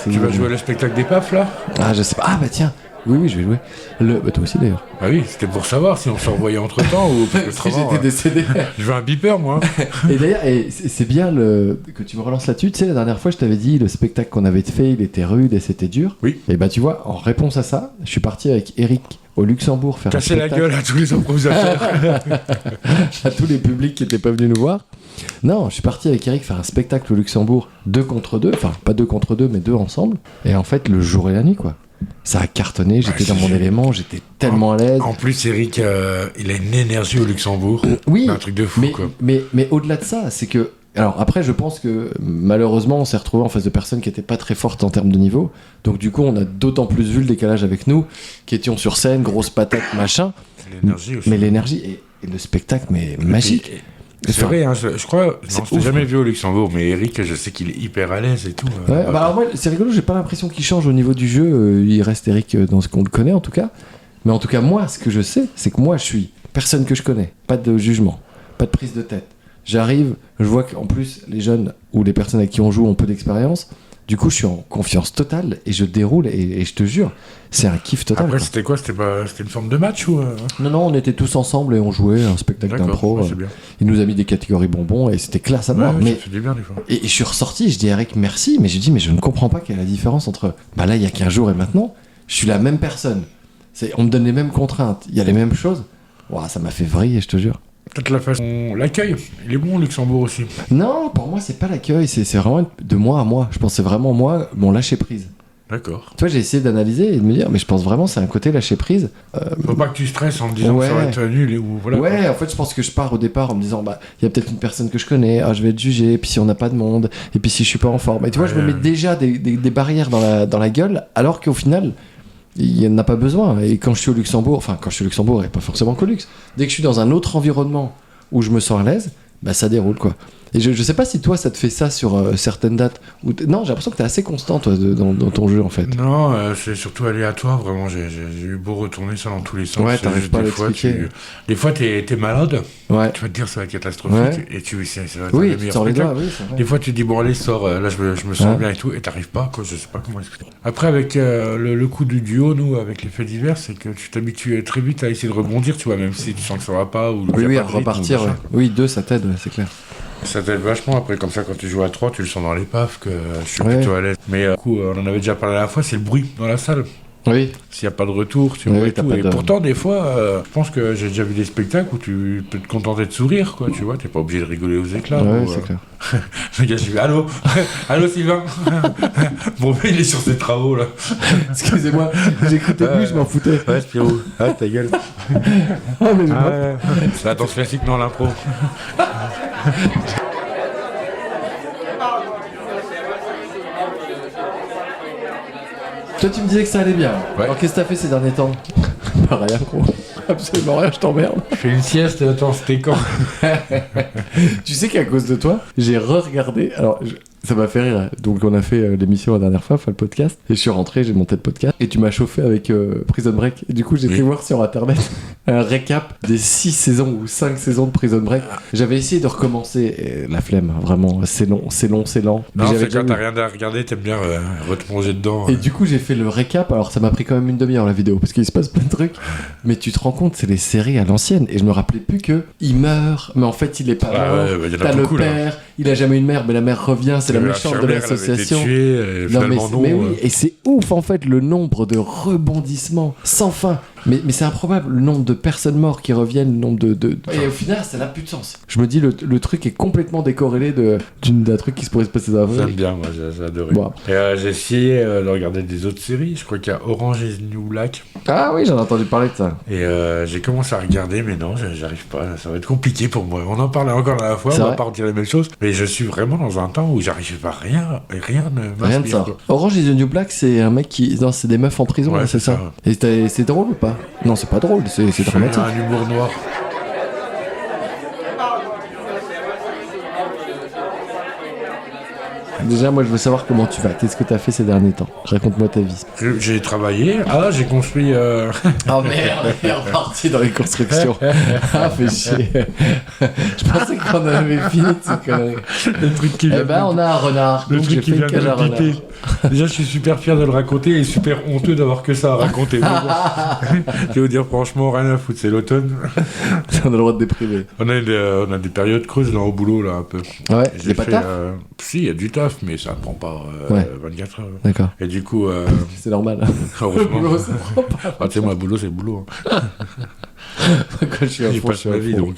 Tu vas jouer le spectacle des papes là? Ah je sais pas. Ah bah tiens, Oui, je vais jouer. Bah, toi aussi d'ailleurs. Ah oui, c'était pour savoir si on se revoyait entre temps ou parce que Si autrement, j'étais décédé. je veux un beeper, moi. Et d'ailleurs, c'est bien que tu me relances là-dessus. Tu sais, la dernière fois, je t'avais dit, le spectacle qu'on avait fait, il était rude et c'était dur. Oui. Et bah, tu vois, en réponse à ça, je suis parti avec Eric au Luxembourg faire Casser un la spectacle gueule à tous les improvisateurs. à tous les publics qui étaient pas venus nous voir. Non, je suis parti avec Eric faire un spectacle au Luxembourg 2 contre 2. Enfin, pas 2 contre 2, mais 2 ensemble. Et en fait, le jour et la nuit, quoi. Ça a cartonné, j'étais dans mon élément, j'étais tellement à l'aise. En plus, Eric, il a une énergie au Luxembourg. Oui, C'est un truc de fou, quoi. mais au-delà de ça, c'est que. Alors après, je pense que malheureusement, on s'est retrouvé en face de personnes qui n'étaient pas très fortes en termes de niveau. Donc du coup, on a d'autant plus vu le décalage avec nous, qui étions sur scène, grosse patate, machin. L'énergie aussi. Mais l'énergie et le spectacle, mais magique. C'est vrai, hein, je crois, non, je t'ai ouf, jamais quoi. vu au Luxembourg, mais Eric, je sais qu'il est hyper à l'aise et tout. Ouais, bah alors moi, c'est rigolo, j'ai pas l'impression qu'il change au niveau du jeu. Il reste Eric dans ce qu'on le connaît en tout cas. Mais en tout cas, moi, ce que je sais, c'est que moi, je suis personne que je connais. Pas de jugement, pas de prise de tête. J'arrive, je vois qu'en plus, les jeunes ou les personnes avec qui on joue ont peu d'expérience. Du coup, je suis en confiance totale et je déroule et je te jure, c'est un kiff total. Après, quoi. c'était quoi? C'était une forme de match ou Non, on était tous ensemble et on jouait un spectacle D'accord, d'impro. ouais, c'est bien. Il nous a mis des catégories bonbons et c'était classe à Ouais, mort. ça mais fait du bien des fois. Et je suis ressorti, je dis à Eric merci, mais je dis mais je ne comprends pas quelle est la différence entre bah là il y a 15 jours et maintenant, je suis la même personne. On me donne les mêmes contraintes, il y a les mêmes choses. Ouah, ça m'a fait vriller, je te jure. Peut-être la façon. L'accueil, il est bon au Luxembourg aussi. Non, pour moi c'est pas l'accueil, c'est vraiment de moi à moi. Je pense que c'est vraiment moi, mon lâcher prise. D'accord. Tu vois, j'ai essayé d'analyser et de me dire, mais je pense vraiment c'est un côté lâcher prise. Faut pas que tu stresses en te disant Ouais. que ça va être nul ou voilà. Ouais, en fait, je pense que je pars au départ en me disant, bah, il y a peut-être une personne que je connais, je vais être jugé, puis si on n'a pas de monde, et puis si je suis pas en forme. Et tu vois, je me mets déjà des barrières dans la gueule, alors qu'au final, il n'y en a pas besoin. Et quand je suis au Luxembourg, et pas forcément qu'au Luxe, dès que je suis dans un autre environnement où je me sens à l'aise, bah ça déroule, quoi. Et je sais pas si toi, ça te fait ça sur certaines dates. Non, j'ai l'impression que t'es assez constant, toi, dans ton jeu, en fait. Non, c'est surtout aléatoire, vraiment. J'ai eu beau retourner ça dans tous les sens. Ouais, C'est t'arrives juste pas à des fois, l'expliquer. des fois, t'es malade. Ouais. Tu vas te dire ça va être catastrophique. Ouais. Et ça va être Oui, le tu meilleur sors les spectacle. doigts, oui, c'est vrai. Des fois, tu te dis, bon, allez, sors, là, je me sens Ouais. bien et tout, et t'arrives pas, quoi, je sais pas comment expliquer. Après, avec le coup du duo, nous, avec les faits divers, c'est que tu t'habitues très vite à essayer de rebondir, tu vois, même si tu sens que ça va pas, ou qu'il y a Oui, pas à de rythme, repartir, ou ouais. machin. Oui, 2, ça t'aide, ouais, c'est clair. Ça t'aide vachement, après, comme ça, quand tu joues à 3, tu le sens dans les pafs, que je suis Ouais. plutôt à l'aise. Mais, du coup, on en avait déjà parlé la fois, c'est le bruit dans la salle. Oui. S'il n'y a pas de retour, tu Oui, vois, et t'as tout. pas Et de- pourtant, des fois, je pense que j'ai déjà vu des spectacles où tu peux te contenter de sourire, quoi, tu vois, t'es pas obligé de rigoler aux éclats. Ouais, ou, c'est clair. Le gars, j'ai vu, allô Allô, Sylvain Bon, ben, il est sur ses travaux, là. Excusez-moi, j'écoutais plus, je m'en foutais. Ouais, Spirou, ah, ta gueule. Ah, mais C'est la danse classique dans l'impro. Toi, tu me disais que ça allait bien. Ouais. Alors, qu'est-ce que t'as fait ces derniers temps? Bah, rien, gros. Absolument rien, je t'emmerde. Je fais une sieste, attends, c'était quand Tu sais qu'à cause de toi, j'ai re-regardé. Alors, ça m'a fait rire. Donc, on a fait l'émission la dernière fois, enfin le podcast. Et je suis rentré, j'ai monté le podcast. Et tu m'as chauffé avec Prison Break. Et du coup, j'ai Oui. fait voir sur internet un récap des 6 saisons ou 5 saisons de Prison Break. J'avais essayé de recommencer. Et la flemme, vraiment. C'est long, c'est lent. Mais Non, j'avais c'est déjà quand t'as vu. rien à regarder, t'aimes bien replonger dedans. Et du coup, j'ai fait le récap. Alors, ça m'a pris quand même une demi-heure la vidéo parce qu'il se passe plein de trucs. Mais tu te rends compte, c'est les séries à l'ancienne. Et je me rappelais plus que il meurt, mais en fait, il est pas Ah mort. ouais, bah, y en a T'as le beaucoup, là. père, il a jamais eu une mère, mais la mère revient, c'est la méchante de infirmière, elle avait été l'association. tuée, Non, mais, finalement, non. mais oui, et c'est ouf en fait le nombre de rebondissements sans fin. Mais c'est improbable le nombre de personnes mortes qui reviennent, le nombre de... Et au final, ça n'a plus de sens. Je me dis, le truc est complètement décorrélé d'un truc qui se pourrait se passer dans la vraie J'aime vie. bien, moi, j'ai adoré. Bon. Et j'ai essayé de regarder des autres séries. Je crois qu'il y a Orange is the New Black. Ah oui, j'en ai entendu parler de ça. Et j'ai commencé à regarder, mais non, j'arrive pas. Ça va être compliqué pour moi. On en parlait encore la fois, C'est on va vrai pas redire les mêmes choses. Mais je suis vraiment dans un temps où j'arrive pas à rien. Et rien ne m'inspire. Rien de ça. quoi. Orange is the New Black, c'est un mec qui... Non, c'est des meufs en prison, Ouais, là, c'est c'est ça. Et c'est drôle ou pas? Non, c'est pas drôle, c'est dramatique. Un humour noir. Déjà, moi, je veux savoir comment tu vas. Qu'est-ce que t'as fait ces derniers temps? Raconte-moi ta vie. J'ai travaillé. Ah, j'ai construit. Oh merde, il est reparti dans les constructions. Ah, fais chier. Je pensais qu'on avait fini de ces conneries. Le truc qui vient. Eh ben, on a un renard. Le Donc, truc j'ai qui fait vient une de cage à me renard. piquer. Déjà, je suis super fier de le raconter et super honteux d'avoir que ça à raconter. Mais bon. Je vais vous dire franchement, rien à foutre, c'est l'automne. On a le droit de déprimer. On a des périodes creuses là au boulot là un peu. Ouais, J'ai c'est pas fait, taf. si, il y a du taf, mais ça prend pas Ouais. 24 heures. D'accord. Et du coup, C'est normal. Le heureusement. boulot, ça prend pas. Ah, tu sais, moi, boulot, c'est boulot. Hein. Quand je suis à J'y fond, passe je suis ma à vie fond. donc.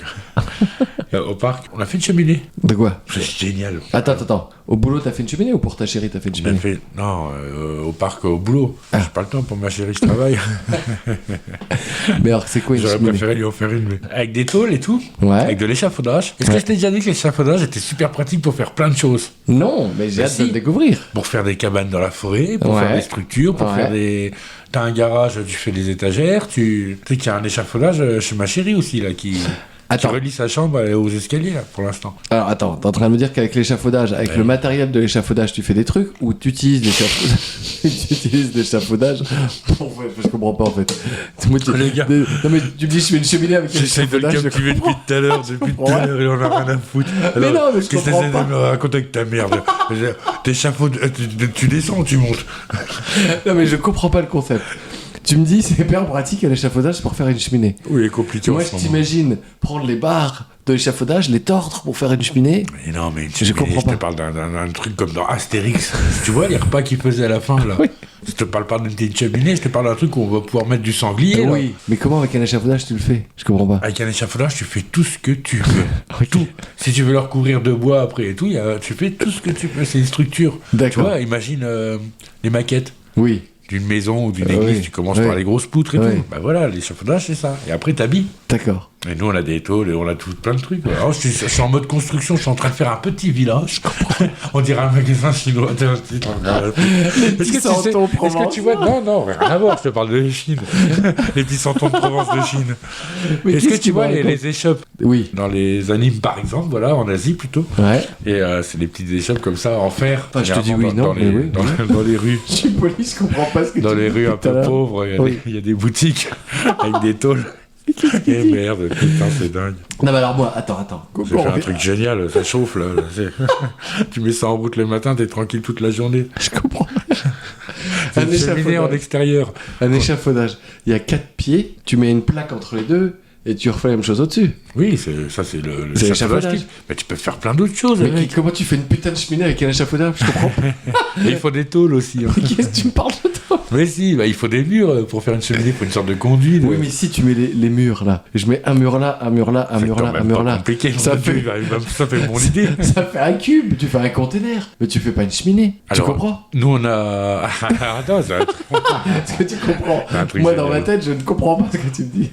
Au parc, on a fait une cheminée. De quoi? C'est génial. Attends. Au boulot, t'as fait une cheminée ou pour ta chérie, t'as fait une On a cheminée? fait, non, au parc, au boulot. Ah. J'ai pas le temps pour ma chérie, je travaille. Mais alors, c'est quoi une J'aurais cheminée? préféré lui en faire une, mais avec des tôles et tout, Ouais. avec de l'échafaudage. Est-ce Ouais. que je t'ai déjà dit que l'échafaudage était super pratique pour faire plein de choses? Non, mais j'ai Bah hâte de si. le découvrir. Pour faire des cabanes dans la forêt, pour Ouais. faire des structures, pour Ouais. faire des... T'as un garage, tu fais des étagères, tu sais qu'il y a un échafaudage chez ma chérie aussi, là, qui Attends. relie sa chambre aux escaliers, là, pour l'instant. Alors attends, t'es en train de me dire qu'avec l'échafaudage, avec Ouais. le matériel de l'échafaudage, tu fais des trucs ou tu utilises l'échafaudage tu utilises l'échafaudage pour... Je comprends pas en fait. Moi, Les gars. Non mais tu me dis je fais une cheminée avec J'essaie de le l'échafaudage. captiver depuis tout à l'heure, depuis tout à l'heure, il en a rien à foutre. Mais non, mais je qu'est-ce que comprends t'essaies pas. de me raconter avec ta merde? Tu descends ou tu montes? Non mais je comprends pas le concept. Tu me dis c'est hyper pratique à l'échafaudage pour faire une cheminée. Oui, il est compliqué en Moi ce je moment. t'imagine prendre les barres de l'échafaudage, les tordre pour faire une cheminée. Mais non, mais Je comprends je pas. te parle d'un truc comme dans Astérix. Tu vois les repas qu'ils faisaient à la fin, là? Oui. Je te parle pas d'une petite cheminée, je te parle d'un truc où on va pouvoir mettre du sanglier, là. Oui. Mais comment avec un échafaudage tu le fais? Je comprends pas. Avec un échafaudage, tu fais tout ce que tu veux. Ok. Tout. Si tu veux le recouvrir de bois après et tout, tu fais tout ce que tu veux. C'est une structure. Tu D'accord. vois, imagine les maquettes Oui. d'une maison ou d'une église. oui. Tu commences Oui. par les grosses poutres et Oui. tout. Bah voilà, l'échafaudage, c'est ça. Et après, t'habilles. D'accord. Et nous, on a des tôles et on a tout, plein de trucs. Alors, je suis en mode construction, je suis en train de faire un petit village. On dirait un magasin chinois. Est-ce petits santons que tu vois? Non, rien à voir, je te parle de Chine. Les petits santons de Provence de Chine. Mais Est-ce que qu'est-ce tu vois me racontes? les échoppes Oui. dans les animes, par exemple, voilà, en Asie plutôt? Ouais. Et c'est des petites échoppes comme ça, en fer. Enfin, je te dis généralement, oui, non, mais oui. dans les rues. Je suis poli, je comprends pas ce que Dans tu les dis rues un tout à peu l'heure. pauvres, Oui. il y a des boutiques avec des tôles. Et merde, putain, c'est dingue. Non mais alors moi, attends. J'ai fait un truc génial, ça chauffe là. Tu mets ça en route le matin, t'es tranquille toute la journée. Je comprends. C'est Un une cheminée en échafaudage. extérieur. Un échafaudage. Il y a 4 pieds, tu mets une plaque entre les deux et tu refais la même chose au-dessus. Oui, c'est le C'est échafaudage l'échafaudage. type. Mais tu peux faire plein d'autres choses Mais avec. comment tu fais une putain de cheminée avec un échafaudage? Je comprends pas. Et il faut des tôles aussi. Hein. Qu'est-ce que tu me parles de toi? Mais si, bah, il faut des murs pour faire une cheminée, il faut une sorte de conduit. Oui, mais si tu mets les murs là, je mets un mur là, un mur là, un mur là, un mur là. Compliqué, Ça fait- ça fait mon idée. Ça fait un cube, tu fais un container, mais tu fais pas une cheminée. Alors, tu comprends? Nous on a. Attends, ça va être- Est-ce que tu comprends? un truc Moi dans génial. ma tête, je ne comprends pas ce que tu me dis.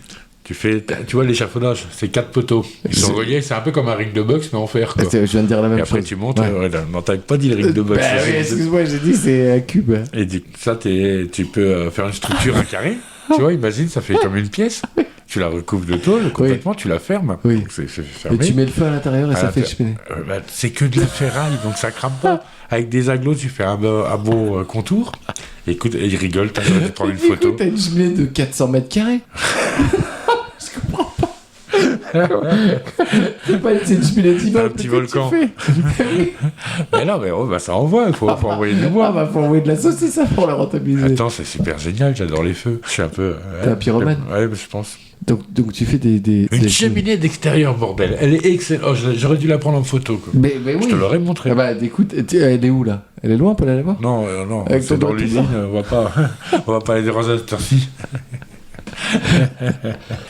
Tu vois l'échafaudage, c'est 4 poteaux. Ils sont C'est- reliés, c'est un peu comme un ring de boxe mais en fer. Quoi. Je viens de dire la même Et après chose. tu montes. Ouais. Non, t'avais pas dit le ring de boxe. Bah oui, c'est- excuse-moi, j'ai dit c'est un cube. Et ça, tu peux faire une structure, un carré. Tu vois, imagine, ça fait comme une pièce. Tu la recouvres de tôle complètement, tu la fermes. Oui. Donc c'est Et fermé. tu mets le feu à l'intérieur et À ça fait une l'intérieur. cheminée. Bah, c'est que de la ferraille, donc ça crame pas. Avec des aglos, tu fais un beau contour. Écoute, et il rigole, t'as dû prendre une photo. Écoute, t'as une cheminée de 400 mètres carrés. Je comprends pas. C'est une cheminée d'immeuble. Un petit qu'est-ce que tu volcan. fais Mais non, mais bah, ça envoie, il faut envoyer du Ah bois. bah faut envoyer de la saucisse ça pour la rentabiliser. Attends, c'est super génial, j'adore les feux. Je suis un peu. T'es un pyromane. Ouais, je pense. Donc tu fais des Une cheminée d'extérieur, bordel. Elle est excellente. Oh, j'aurais dû la prendre en photo, quoi. Mais oui. Je te l'aurais montré. Ah bah écoute, elle est où là? Elle est loin, on peut aller la voir? Non, non, Avec c'est ton dans doigt tout l'usine, on va pas aller dans cette heure-ci.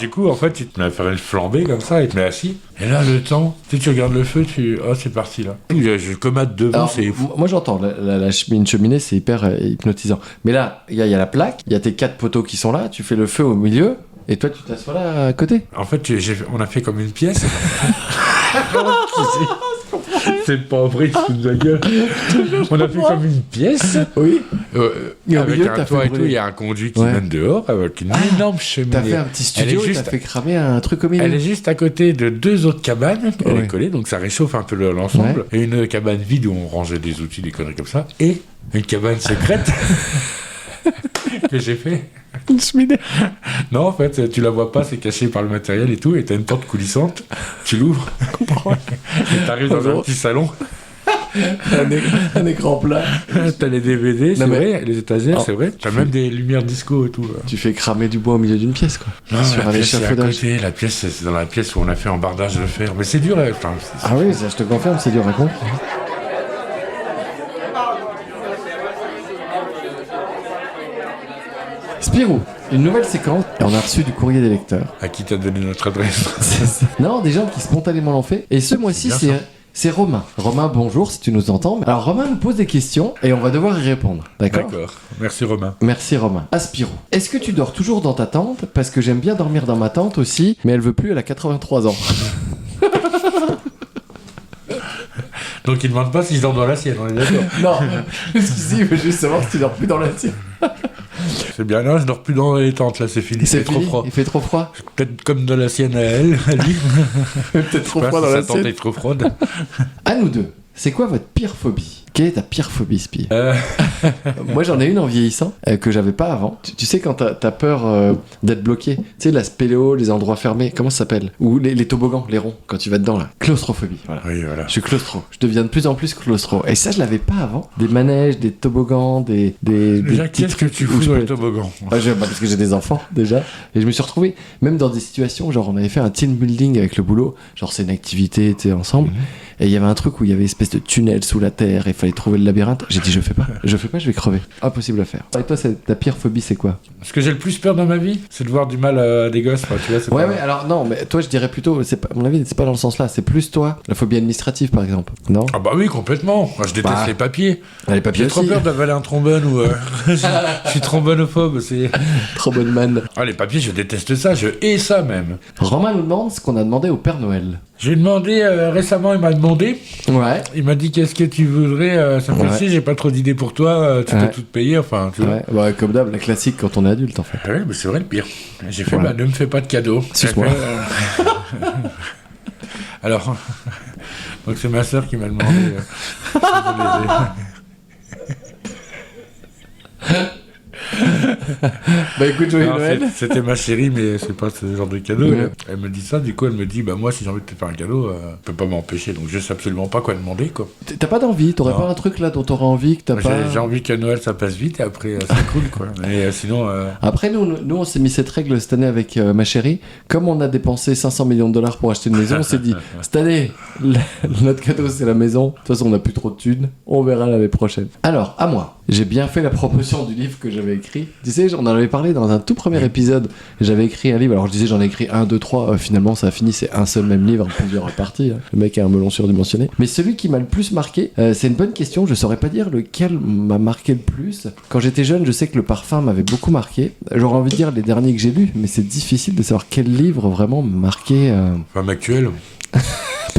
Du coup, en fait, tu te mets à faire une flambée comme ça, et tu te mets assis. Et là, le temps, tu regardes le feu, oh, c'est parti là. Je commate devant, Alors, c'est fou. moi j'entends, une cheminée c'est hyper hypnotisant. Mais là, il y a la plaque, il y a tes 4 poteaux qui sont là, tu fais le feu au milieu, et toi tu t'assois là à côté. En fait, on a fait comme une pièce. C'est pas vrai, tu te fous de la gueule. On a fait comme une pièce. Oui. Et au Avec milieu, un t'as toit fait et tout, brûler. il y a un conduit qui Ouais. mène dehors avec une énorme cheminée. T'as fait un petit studio Elle est et t'as juste- fait cramer un truc au milieu. Elle est juste à côté de 2 autres cabanes, elle Ouais. est collée, donc ça réchauffe un peu l'ensemble. Et une cabane vide où on rangeait des outils, des conneries comme ça. Et une cabane secrète que j'ai fait. Une cheminée. Non, en fait, tu la vois pas, c'est caché par le matériel et tout, et t'as une porte coulissante, tu l'ouvres, et t'arrives dans un Bonjour. petit salon, Un écran plat. t'as les DVD, c'est Non, mais- vrai, les étagères, Oh. c'est vrai, t'as même des lumières disco et tout. Tu fais cramer du bois au milieu d'une pièce, quoi. Non, Sur la un pièce, c'est à échafaudage. côté, la pièce, c'est dans la pièce où on a fait embardage de fer, mais c'est dur, là, enfin, Ah oui, ça, je te confirme, c'est dur à comprendre. Spirou, une nouvelle séquence. Et on a reçu du courrier des lecteurs. à qui t'as donné notre adresse? Non, des gens qui spontanément l'ont fait. Et ce mois-ci, bien, c'est Romain. Romain, bonjour si tu nous entends. Alors Romain nous pose des questions et on va devoir y répondre. D'accord. D'accord, merci Romain. Merci Romain. Aspirou, est-ce que tu dors toujours dans ta tente? Parce que j'aime bien dormir dans ma tente aussi, mais elle veut plus, elle a 83 ans. Donc il demande pas si je dors dans la sienne, on est d'accord. Non, si, il veut juste savoir si tu dors plus dans la tienne. C'est bien, non, je dors plus dans les tentes, là, c'est fini, c'est trop fini froid. Il fait trop froid. Peut-être comme dans la sienne à elle, à lui. Peut-être trop Je sais froid pas dans si la sa tente sienne. est trop froide. À nous deux, c'est quoi votre pire phobie? Quelle est ta pire phobie, Spi? Euh, Moi, j'en ai une en vieillissant que j'avais pas avant. Tu sais, quand t'as peur d'être bloqué, tu sais, la spéléo, les endroits fermés, comment ça s'appelle? Ou les toboggans, les ronds, quand tu vas dedans, là. Claustrophobie, voilà. oui, voilà. Je suis claustro. Je deviens de plus en plus claustro. Et ça, je l'avais pas avant. Des manèges, des toboggans, des Déjà, petits qu'est-ce que trucs tu où fous je dans peux les être- toboggans? Parce que j'ai des enfants déjà. Et je me suis retrouvé même dans des situations, genre on avait fait un team building avec le boulot. Genre c'est une activité, tu sais, ensemble. Et il y avait un truc où il y avait une espèce de tunnel sous la terre et il fallait trouver le labyrinthe. J'ai dit je fais pas, je vais crever. Impossible à faire. Et toi, ta pire phobie, c'est quoi? Ce que j'ai le plus peur dans ma vie, c'est de voir du mal à des gosses. Enfin, tu vois, c'est Ouais, pas- ouais, alors non, mais toi je dirais plutôt, c'est pas, à mon avis, c'est pas dans le sens là, c'est plus toi, la phobie administrative par exemple. Non? Ah bah oui, complètement. Moi, je déteste Bah, les papiers. Les J'ai papiers trop aussi. peur d'avaler un trombone ou... je suis trombonophobe. C'est... Trop bonne man. Ah, les papiers, je déteste ça. Je hais ça même. Romain nous demande ce qu'on a demandé au Père Noël. J'ai demandé récemment, il m'a demandé. Ouais. Il m'a dit qu'est-ce que tu voudrais. Ça me fait Ouais. chier, j'ai pas trop d'idées pour toi. Tu Ouais. peux tout payer. Enfin, tu vois. Ouais, ouais, comme d'hab, la classique quand on est adulte en fait. Ah ouais, mais c'est vrai le pire. J'ai fait, Voilà. bah, ne me fais pas de cadeaux. Suce-moi. Alors, donc c'est ma soeur qui m'a demandé. Si je Bah écoute, joyeux Non, Noël. c'était ma chérie, mais c'est pas ce genre de cadeau. Ouais. Elle me dit ça, du coup, elle me dit, bah moi, si j'ai envie de te faire un cadeau, je peux pas m'empêcher, donc je sais absolument pas quoi demander, quoi. T'as pas d'envie, t'aurais Non. pas un truc là dont t'aurais envie que t'as J'ai pas. j'ai envie que Noël ça passe vite et après c'est cool, quoi. Et sinon, Après, nous, on s'est mis cette règle cette année avec ma chérie. Comme on a dépensé 500 millions de dollars pour acheter une maison, on s'est dit cette année, notre cadeau c'est la maison. De toute façon, on a plus trop de thunes. On verra l'année prochaine. Alors, à moi. J'ai bien fait la promotion du livre que j'avais écrit. Tu sais, on en avait parlé dans un tout premier épisode. J'avais écrit un livre. Alors, je disais, j'en ai écrit 1, 2, 3. Finalement, ça a fini, c'est un seul même livre, plusieurs parties. Hein. Le mec a un melon surdimensionné. Mais celui qui m'a le plus marqué, c'est une bonne question. Je saurais pas dire lequel m'a marqué le plus. Quand j'étais jeune, je sais que le parfum m'avait beaucoup marqué. J'aurais envie de dire les derniers que j'ai lus, mais c'est difficile de savoir quel livre vraiment m'a marqué. femme actuelle.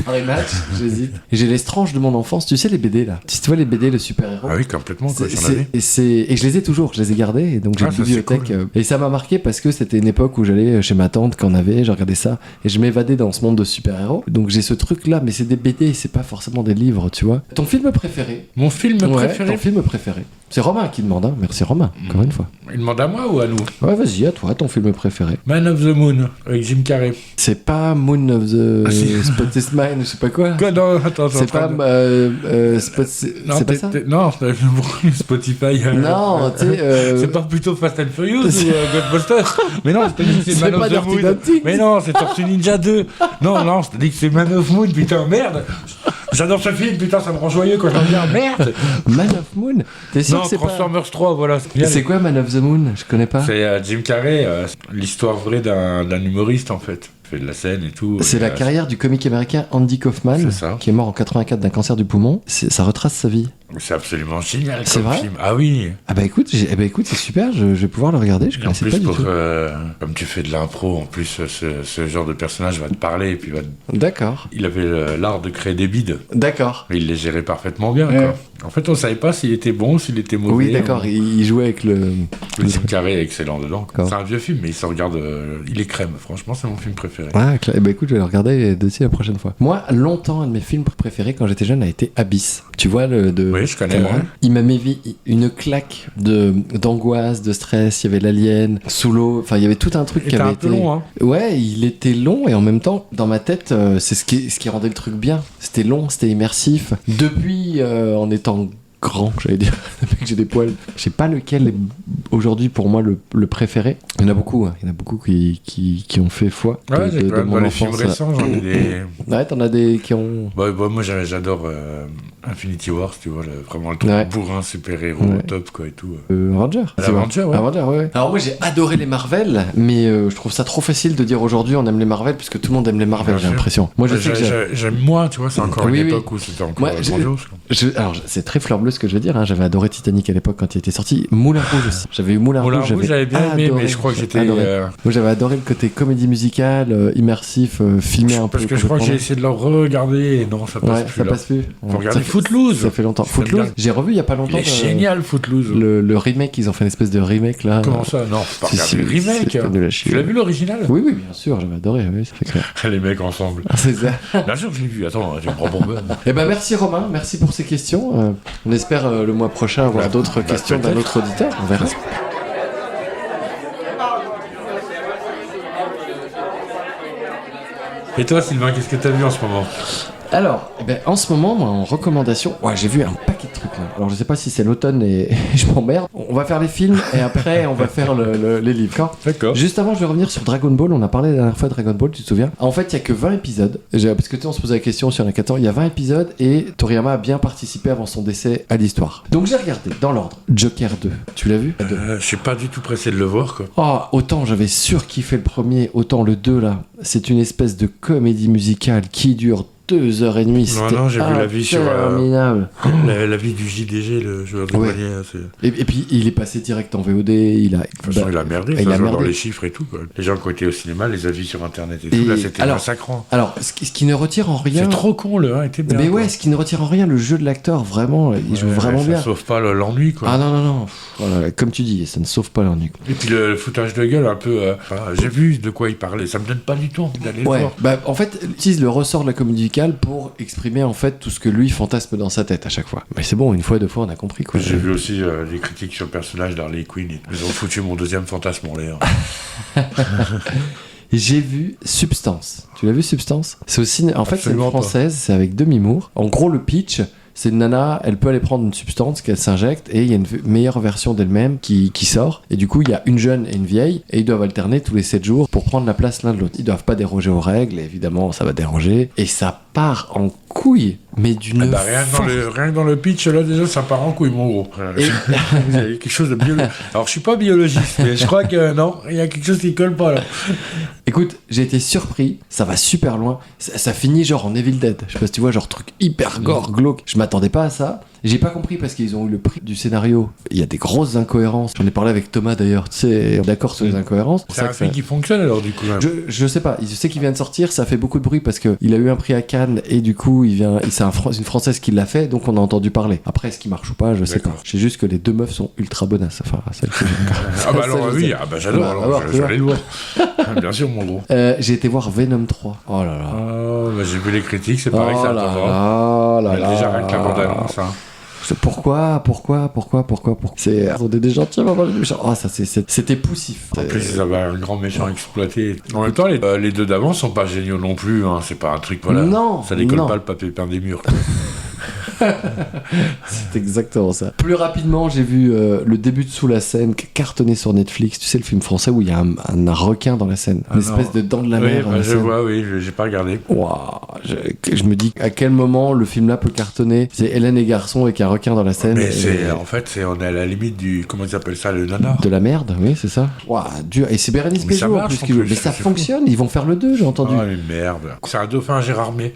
Paris Match, j'hésite. Et j'ai les Stranges de mon enfance, tu sais, les BD là. Tu vois les BD, le super-héros. Ah oui, complètement, quoi, C'est- j'en avais. et je les ai toujours, je les ai gardés, et donc j'ai Ah, une ça, c'est bibliothèque. cool. Et ça m'a marqué parce que c'était une époque où j'allais chez ma tante quand on avait, je regardais ça, et je m'évadais dans ce monde de super-héros. Donc j'ai ce truc là, mais c'est des BD, c'est pas forcément des livres, tu vois. Ton film préféré? Mon film Ouais, préféré. ton film préféré. C'est Romain qui demande, hein. Merci Romain, encore une fois. Il demande à moi ou à nous? Ouais, vas-y, à toi, ton film préféré. Man of the Moon, avec Jim Carrey. C'est pas Moon of the Ah, si. Spotless Mind, je sais pas quoi. Quoi, non, attends, C'est pas Non, c'est pas ça. Non, c'est Spotify. Non, tu sais. C'est pas plutôt Fast and Furious ou Ghostbusters? Mais non, je t'ai dit que c'est C'est Man pas of the Dirty Moon. Dancing. Mais non, c'est Tortue Ninja 2. Non, je t'ai dit que c'est Man of Moon, putain, merde. J'adore ce film, putain, ça me rend joyeux quand je regarde, merde. Man of Moon. T'es sûr Non, que c'est pas. Transformers 3, voilà. C'est quoi Man of the Moon? Je connais pas. C'est Jim Carrey, l'histoire vraie d'un humoriste en fait. Il fait de la scène et tout. C'est et, la carrière du comique américain Andy Kaufman, C'est ça. qui est mort en 84 d'un cancer du poumon. Ça retrace sa vie. C'est absolument génial C'est comme vrai film. Ah oui. Ah bah écoute, c'est super, je vais pouvoir le regarder, je Et en connaissais plus, pas du tout. comme tu fais de l'impro, en plus, ce genre de personnage va te parler et puis D'accord, il avait l'art de créer des bides. d'accord. Il les gérait parfaitement bien. Ouais. Quoi. En fait, on savait pas s'il était bon, s'il était mauvais. Oui, d'accord, il jouait avec le... Jim Carrey est excellent dedans. Quoi. D'accord. C'est un vieux film, mais il se regarde. Il est crème. Franchement, c'est mon film préféré. Ah, bah écoute, je vais le regarder aussi la prochaine fois. Moi, longtemps, un de mes films préférés quand j'étais jeune a été Abyss. Tu vois, de Oui, je connais. Cameron. Ouais. Il m'a mis une claque d'angoisse, de stress. Il y avait l'alien, sous l'eau. Enfin, il y avait tout un truc Il qui était avait un peu été... long, hein. Ouais, il était long et en même temps, dans ma tête, c'est ce qui rendait le truc bien. C'était long, c'était immersif. Depuis, en étant grand, j'allais dire, depuis que j'ai des poils, je sais pas lequel est aujourd'hui pour moi le préféré. Il y en a beaucoup, hein. Il y en a beaucoup qui ont fait foi Ouais, j'ai quand même dans les films enfance. récents, j'en ai des. Ouais, t'en as des qui ont... Bah, moi, j'adore Infinity Wars, tu vois, vraiment le truc Ouais. bourrin, super-héros, Ouais. top, quoi, et tout. Avenger. Avenger, ouais. Avenger, ouais. Alors moi j'ai adoré les Marvel, mais je trouve ça trop facile de dire aujourd'hui on aime les Marvel, puisque tout le monde aime les Marvel, Bien j'ai sûr. l'impression. Moi je sais que j'aime moins, tu vois, c'est encore Oui, une oui. époque où c'était encore Moi, grandiose. Quoi. alors c'est très fleur bleue ce que je veux dire, hein. J'avais adoré Titanic à l'époque quand il était sorti. Moulin Rouge aussi. J'avais eu Moulin Moulin Rouge, Rouge, j'avais bien aimé, adoré. mais je crois que j'étais. Adoré. Moi j'avais adoré le côté comédie musicale, immersif, filmé un peu. Parce que je crois que j'ai essayé de le regarder et non, ça passe Ouais, plus. ça là. passe plus. Faut regarder Ça fait- Footloose. Ça fait longtemps. J'aime Footloose, bien. j'ai revu il y a pas longtemps. Il est génial, Footloose. Le remake, ils ont fait une espèce de remake là. Comment ça Non, faut pas Si, regarder le si, remake. c'est pas de la chier. Tu l'as vu l'original Oui, oui, bien sûr, j'avais adoré, oui, ça fait clair. Les mecs ensemble. C'est ça. Bien sûr que je l'ai vu. Attends, je me prends pour bonne. Eh ben merci Romain, merci pour ces questions. On espère le mois prochain avoir Bah, d'autres questions d'un peut-être. autre auditeur, on verra. Et toi, Sylvain, qu'est-ce que t'as vu en ce moment Alors, eh ben, en ce moment, moi, en recommandation, ouais, j'ai vu un paquet de trucs là. Alors je sais pas si c'est l'automne et je m'emmerde. On va faire les films et après on va faire les livres. D'accord. D'accord. Juste avant, je vais revenir sur Dragon Ball. On a parlé la dernière fois de Dragon Ball, tu te souviens? En fait, il y a que 20 épisodes. Parce que tu sais, on se posait la question sur les 14. Il y a 20 épisodes et Toriyama a bien participé avant son décès à l'histoire. Donc j'ai regardé dans l'ordre. Joker 2. Tu l'as vu? Je suis pas du tout pressé de le voir, quoi. Oh, autant j'avais surkiffé le premier, autant le 2 là. C'est une espèce de comédie musicale qui dure 2h30. C'était Non, j'ai vu la vie sur, interminable. La vie du JDG, le joueur de Ouais. poignet. Et puis il est passé direct en VOD. Il a, De toute façon, il a merdé, il ça a se voit dans merdé. les chiffres et tout. Quoi. Les gens qui ont été au cinéma les a vus sur internet et Et tout. Là, c'était alors, massacrant. Alors, ce qui ne retire en rien. C'est trop con, le 1 était bien. Mais quoi. ouais, ce qui ne retire en rien le jeu de l'acteur, vraiment, il joue Ouais, vraiment ça bien. sauve pas l'ennui, quoi. Ah non, non, non. Pff, voilà, comme tu dis, ça ne sauve pas l'ennui. Et puis le foutage de gueule, un peu. J'ai vu de quoi il parlait. Ça me donne pas du tout envie d'aller le Ouais, voir. bah en fait, il utilise le ressort de la comédie musicale pour exprimer en fait tout ce que lui fantasme dans sa tête à chaque fois. Mais c'est bon, une fois, deux fois, on a compris quoi. J'ai vu aussi des critiques sur le personnage d'Harley Quinn. Ils ont foutu mon deuxième fantasme en l'air. Et j'ai vu Substance. Tu l'as vu Substance? C'est aussi, en fait, c'est une Absolument pas. française, c'est avec Demi Moore. En gros, le pitch. C'est une nana, elle peut aller prendre une substance qu'elle s'injecte et il y a une meilleure version d'elle-même qui sort. Et du coup, il y a une jeune et une vieille et ils doivent alterner tous les 7 jours pour prendre la place l'un de l'autre. Ils doivent pas déroger aux règles, et évidemment, ça va déranger. Et ça part en couille, mais d'une Rien que dans le pitch, là, déjà, ça part en couille, mon gros. Et- Il y a quelque chose de biologique. Alors, je suis pas biologiste, mais je crois que non, il y a quelque chose qui colle pas, là. Écoute, j'ai été surpris, ça va super loin. Ça finit genre en Evil Dead. Je sais pas si tu vois, genre truc hyper gore, glauque. Je m'attendais pas à ça. J'ai pas compris parce qu'ils ont eu le prix du scénario. Il y a des grosses incohérences. J'en ai parlé avec Thomas d'ailleurs. Tu sais, d'accord sur les incohérences. C'est un film qui fonctionne, alors, du coup. Hein. Je sais pas, je sais qu'il vient de sortir, ça fait beaucoup de bruit parce qu'il a eu un prix à Cannes et du coup c'est une française qui l'a fait, donc on a entendu parler. Après, est-ce qu'il marche ou pas, je sais pas. D'accord. Je sais juste que les deux meufs sont ultra bonasses. Enfin, celle que Ah bah ça, alors, je oui, sais. ah bah j'adore, Bah, alors, alors, je tu vais vois. aller le voir. Bien sûr, mon gros. J'ai été voir Venom 3. Oh là là. Oh, bah, j'ai vu les critiques, c'est pareil, Oh ça là va pas. là là Déjà, là. rien que la bande-annonce, hein. Pourquoi c'est on est des gentils, on va manger des méchants. Oh, ça c'était poussif. En plus, ils avaient un grand méchant exploité. En même temps, les deux d'avant sont pas géniaux non plus. Hein. C'est pas un truc, voilà. Non, ça décolle non. pas le papier peint des murs. Quoi. C'est exactement ça. Plus rapidement, j'ai vu le début de Sous la scène cartonné sur Netflix. Tu sais, le film français où il y a un requin dans la scène. Ah Une espèce de dent de la Oui, mer dans la je scène. vois, oui, j'ai pas regardé. Waouh, je me dis à quel moment le film là peut cartonner. C'est Hélène et Garçon avec un requin dans la scène. Mais et- en fait, on est à la limite du. Comment ils appellent ça, le nanar. de la merde, oui, c'est ça. Waouh, dur. Et c'est Bérénice Mais ça Bejo en marche, plus en qui joue. plus, Mais ça c'est fonctionne, ils vont faire le 2, j'ai entendu. Oh, mais merde. C'est un dauphin Gérardmer.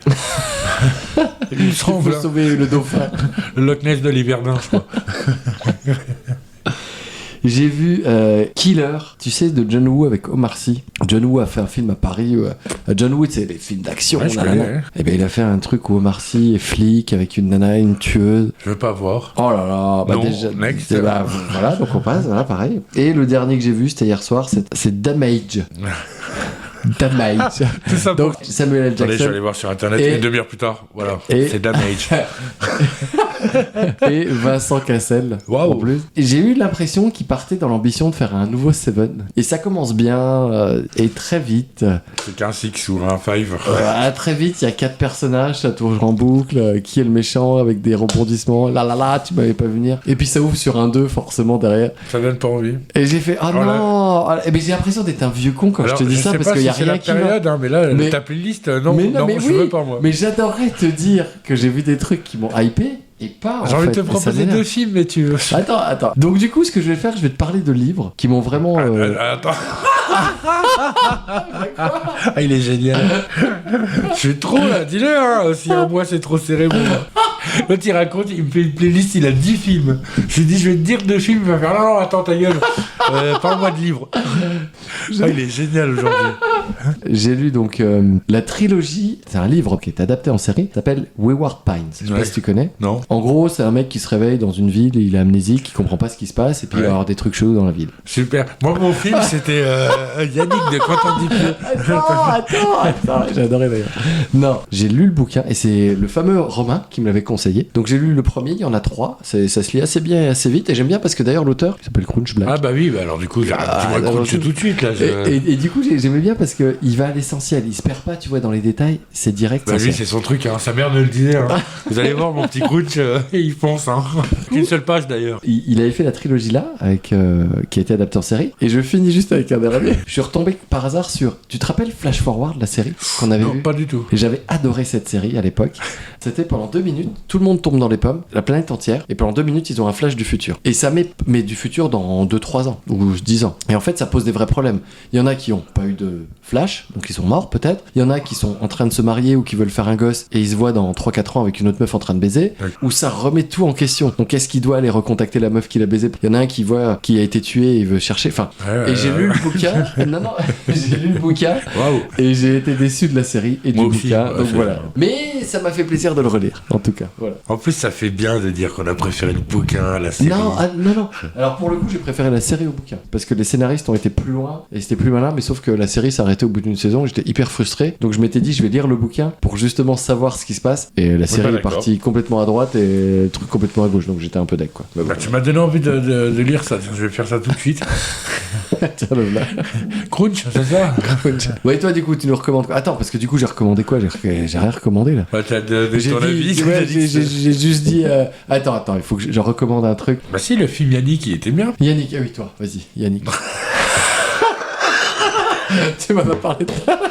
Il me Il semble. faut sauver le dauphin. Le Loch Ness de l'Hiverdin, je crois. J'ai vu Killer, tu sais, de John Woo avec Omar Sy. John Woo a fait un film à Paris. John Woo, c'est les films d'action. Ouais, je nanana. connais, ouais. Et ben il a fait un truc où Omar Sy est flic avec une nana, une tueuse. Je veux pas voir. Oh là là, bah Non, déjà. next. Bah, voilà, donc on passe, voilà, pareil. Et le dernier que j'ai vu, c'était hier soir, c'est Damage. Damage. Tout ça Donc Samuel L. Attendez, je vais Jackson aller voir sur internet Et- une demi-heure plus tard. Voilà. Et- C'est Damage. et Vincent Cassel. Waouh. En plus. Et j'ai eu l'impression qu'il partait dans l'ambition de faire un nouveau Seven. Et ça commence bien et très vite. C'est qu'un 6 ou un 5. Très vite, il y a 4 personnages, ça tourne en boucle. Qui est le méchant avec des rebondissements. Là là là, tu m'avais pas vu venir. Et puis ça ouvre sur un 2 forcément derrière. Ça donne pas envie. Et j'ai fait, oh Voilà. non. Et ben, j'ai l'impression d'être un vieux con quand Alors, je te dis ça sais parce pas qu'il y a si c'est rien la qui va. période, hein, mais là, Mais- ta playlist, non, mais non, mais je oui, veux pas moi. mais j'adorerais te dire que j'ai vu des trucs qui m'ont hypé et pas en J'ai envie de fait. te Et ça proposer m'énerve. 2 films, mais tu. Attends. Donc du coup, ce que je vais faire, je vais te parler de livres qui m'ont vraiment. Attends. Ah, il est génial. Je suis trop là, dis-le, hein. Si en moi c'est trop serré, bon. L'autre il raconte, il me fait une playlist, il a 10 films. Je lui dis, je vais te dire 2 films, il va faire non, attends ta gueule. Parle-moi de livres. Ah, il est génial aujourd'hui. J'ai lu donc la trilogie. C'est un livre qui est adapté en série. Ça s'appelle Wayward Pines. Je sais pas Ouais. si tu connais. Non. En gros, c'est un mec qui se réveille dans une ville, il est amnésique, il comprend pas ce qui se passe, et puis il va Ouais. avoir des trucs chelous dans la ville. Super. Moi, mon film, c'était Yannick de Quentin Dupieux. Attends, j'ai adoré d'ailleurs. Non, j'ai lu le bouquin, et c'est le fameux Romain qui me l'avait conseillé. Donc j'ai lu le premier, il y en a 3. Ça se lit assez bien et assez vite, et j'aime bien parce que d'ailleurs l'auteur, qui s'appelle Crunch Black. Ah bah oui, bah alors du coup, j'arrête. Tu vois, alors, tout de suite là. Et du coup, j'aimais bien parce qu'il va à l'essentiel, il se perd pas, tu vois, dans les détails, c'est direct. Bah ça lui, sort. c'est son truc, hein. Sa mère me le disait. Hein. Vous allez voir mon petit Crunch, il fonce. Hein. Qu'une seule page d'ailleurs. Il avait fait la trilogie là, avec, qui a été adaptée en série, et je finis juste avec un dernier. Je suis retombé par hasard sur. Tu te rappelles Flash Forward, la série qu'on avait Non, vue pas du tout. Et j'avais adoré cette série à l'époque. C'était pendant 2 minutes, tout le monde tombe dans les pommes, la planète entière, et pendant 2 minutes, ils ont un flash du futur. Et ça met du futur dans 2-3 ans, ou 10 ans. Et en fait, ça pose des vrais problèmes. Il y en a qui ont pas eu de flash, donc ils sont morts peut-être. Il y en a qui sont en train de se marier ou qui veulent faire un gosse, et ils se voient dans 3-4 ans avec une autre meuf en train de baiser, Ouais. où ça remet tout en question. Donc est-ce qu'il doit aller recontacter la meuf qu'il a baisé? Il y en a un qui voit qui a été tué et il veut chercher. Enfin, et j'ai lu le bouquin. Non, j'ai lu le bouquin. Waouh. Et j'ai été déçu de la série et du Moi aussi, bouquin. ouais, Donc c'est- voilà. Mais ça m'a fait plaisir de le relire, en tout cas. Voilà. En plus, ça fait bien de dire qu'on a préféré le bouquin à la série. Non. Alors pour le coup, j'ai préféré la série au bouquin. Parce que les scénaristes ont été plus loin et c'était plus malin. Mais sauf que la série s'arrêtait au bout d'une saison. J'étais hyper frustré. Donc je m'étais dit, je vais lire le bouquin pour justement savoir ce qui se passe. Et la série est d'accord. partie complètement à droite et le truc complètement à gauche. Donc j'étais un peu deck, quoi. Mais Bah, bon. tu m'as donné envie de lire ça. Je vais faire ça tout de suite. Tiens, le voilà. Crunch, c'est ça? Ouais, toi, du coup, tu nous recommandes quoi? Attends, parce que du coup, j'ai recommandé quoi? J'ai rien recommandé là. Bah, t'as donné J'ai ton dit- avis. ouais, t'as dit que j'ai juste dit. Attends, il faut que je recommande un truc. Bah si, le film Yannick, il était bien. Yannick, ah oui, toi, vas-y, Yannick. Tu m'en as parlé tout à l'heure.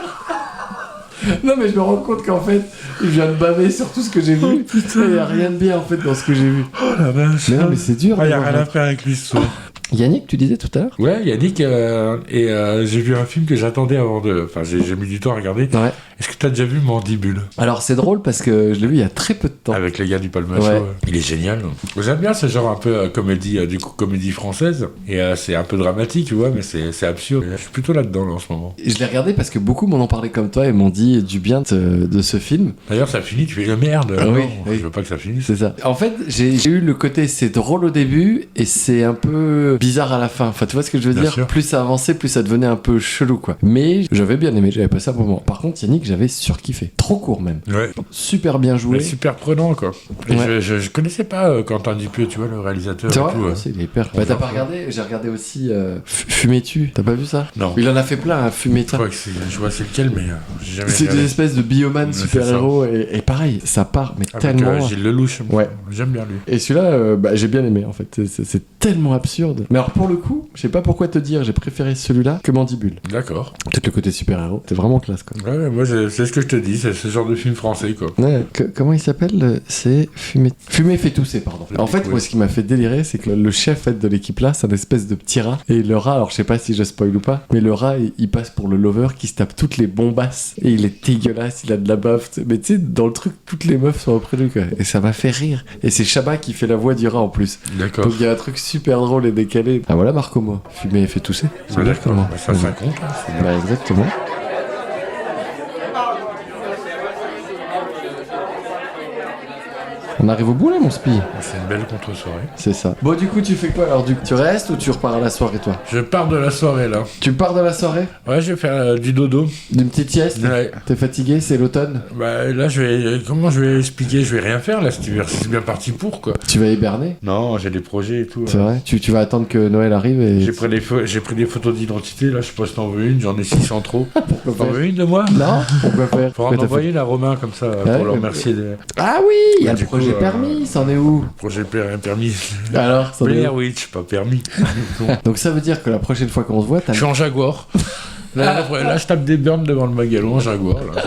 Non, mais je me rends compte qu'en fait, je viens de baver sur tout ce que j'ai vu. Il n'y a rien de bien en fait dans ce que j'ai vu. Oh la vache. Mais non, mais c'est dur. Ah, y a d'avoir rien un- à faire avec lui ce soir. Yannick, tu disais tout à l'heure? Ouais, Yannick, j'ai vu un film que j'attendais avant de. Enfin, j'ai mis du temps à regarder. Ouais. Est-ce que t'as déjà vu Mandibule? Alors, c'est drôle parce que je l'ai vu il y a très peu de temps. Avec les gars du Palmacho. Ouais. Il est génial. J'aime bien ce genre un peu comédie, du coup, comédie française. Et c'est un peu dramatique, tu vois, mais c'est absurde. Je suis plutôt là-dedans là, en ce moment. Et je l'ai regardé parce que beaucoup m'en ont parlé comme toi et m'ont dit du bien de ce film. D'ailleurs, ça finit, tu fais la merde. Ah Non, oui, oui. Je veux pas que ça finisse. C'est ça. En fait, j'ai eu le côté c'est drôle au début et c'est un peu bizarre à la fin. Enfin, tu vois ce que je veux Bien dire? sûr. Plus ça avançait, plus ça devenait un peu chelou, quoi. Mais j'avais bien aimé, j'avais passé un bon moment. Par contre, Yannick, j'avais surkiffé. Trop court même. Ouais. Super bien joué. Mais super prenant, quoi. Et Ouais. je connaissais pas Quentin Dupieux, tu vois, le réalisateur. C'est et vrai? tout, Ouais, c'est- il est hyper. Bah, t'as pas regardé? J'ai regardé aussi Fumetu. T'as pas vu ça? Non. Il en a fait plein, Fumetu. Je crois que je vois c'est lequel, mais j'ai jamais C'est des regardé. espèces de bioman Mais c'est super-héros et pareil, ça part, mais Avec tellement. Gilles Lelouch. Ouais. J'aime bien lui. Et celui-là, bah, j'ai bien aimé en fait. C'est tellement absurde. Mais alors pour le coup, je sais pas pourquoi te dire, j'ai préféré celui-là que Mandibule. D'accord. Peut-être le côté super-héros. C'est vraiment classe quoi. Ouais, moi c'est ce que je te dis, c'est ce genre de film français, quoi. Ouais, comment il s'appelle? C'est Fumer fait tousser, pardon. En fait, moi, ce qui m'a fait délirer, c'est que le chef de l'équipe là, c'est un espèce de petit rat. Et le rat, alors je sais pas si je spoil ou pas, mais le rat, il passe pour le lover qui se tape toutes les bombasses. Et il est dégueulasse, il a de la baffe. Mais tu sais, dans le truc, toutes les meufs sont auprès de lui, quoi. Et ça m'a fait rire. Et c'est Chabat qui fait la voix du rat en plus. D'accord. Donc il y a un truc super drôle et décalé. Ah voilà, Marco, moi. Fumer fait tousser. Ouais, d'accord. Bah, ça compte. Hein, c'est bien. Bah, exactement. On arrive au bout là, mon spi. C'est une belle contre-soirée. C'est ça. Bon, du coup, tu fais quoi alors? Tu restes ou tu repars à la soirée, toi? Je pars de la soirée, là. Tu pars de la soirée? Ouais, je vais faire du dodo. D'une petite sieste? Ouais. T'es fatigué? C'est l'automne? Bah là, comment je vais expliquer? Je vais rien faire là cet hiver. C'est bien parti pour, quoi. Tu vas hiberner? Non, j'ai des projets et tout. C'est vrai? Tu vas attendre que Noël arrive et... J'ai pris des photos d'identité, là, je sais pas si t'en veux une, j'en ai 600 trop. T'en veux une de moi? Non? Pourquoi faire? Faudra m'envoyer la Romain comme ça, pour le remercier. Ah oui! Il y a le Du projet coup, permis, c'en est où? Projet permis. Alors, c'en est Blair où? Witch, pas permis. Donc ça veut dire que la prochaine fois qu'on se voit, t'as... Je suis en Jaguar. Là, je tape des burns devant le Magalon en Jaguar. Là,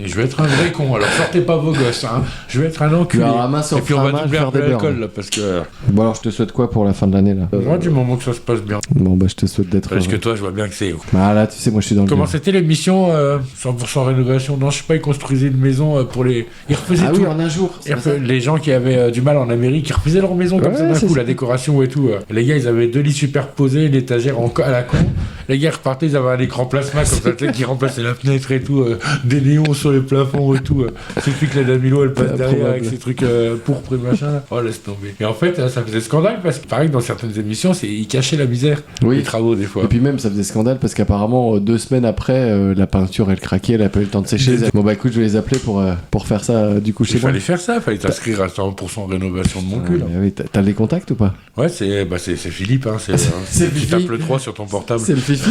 et je vais être un vrai con. Alors sortez pas vos gosses. Hein. Je vais être un enculé. Alors, la main sur Et puis on la va main, doubler faire un peu des l'alcool burns. là parce que. Bon alors, je te souhaite quoi pour la fin de l'année là? Moi, du moment que ça se passe bien. Bon bah je te souhaite d'être... Parce que toi, je vois bien que c'est. Bah là, tu sais, moi je suis dans le... Comment dur. c'était l'émission 100% rénovation? Non, je sais pas, ils construisaient une maison pour les. Ils refaisaient Ah tout. oui, en un jour. c'est pas ça Les gens qui avaient du mal en Amérique, ils refaisaient leur maison comme Ouais, ça d'un c'est coup, ça. la décoration et tout. Les gars, ils avaient 2 lits superposés, une étagère à la con. Les gars repartaient, ils avaient un écran plasma comme ça, tu sais, qui remplaçait la fenêtre et tout, des néons sur les plafonds et tout. Suffit que la Damilo, elle passe derrière Improbable. avec ses trucs pourpres et machin. Là. Oh, laisse tomber. Et en fait, ça faisait scandale parce que, pareil, dans certaines émissions, ils cachaient la misère Oui. des travaux des fois. Et puis même, ça faisait scandale parce qu'apparemment, 2 semaines après, la peinture, elle craquait, elle a pas eu le temps de sécher. Bon bah écoute, je vais les appeler pour faire ça du coup chez Il moi. fallait faire ça, il fallait t'inscrire à 100% rénovation de mon cul. Là. Ah, oui, t'as les contacts ou pas? Ouais, c'est Philippe, hein, C'est tu Fifi. tapes le 3 sur ton portable. C'est le fifi.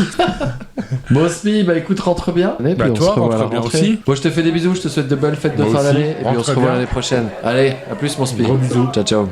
Bon Spi, bah écoute, rentre bien. Et Bah, puis on toi, se revoit à la rentre bien rentrée. aussi. Bon, je te fais des bisous, je te souhaite de bonnes fêtes de Moi fin aussi. d'année. Et puis on Rentre se revoit bien. l'année prochaine. Allez, à plus mon Spi. Gros bisous. Ciao, ciao.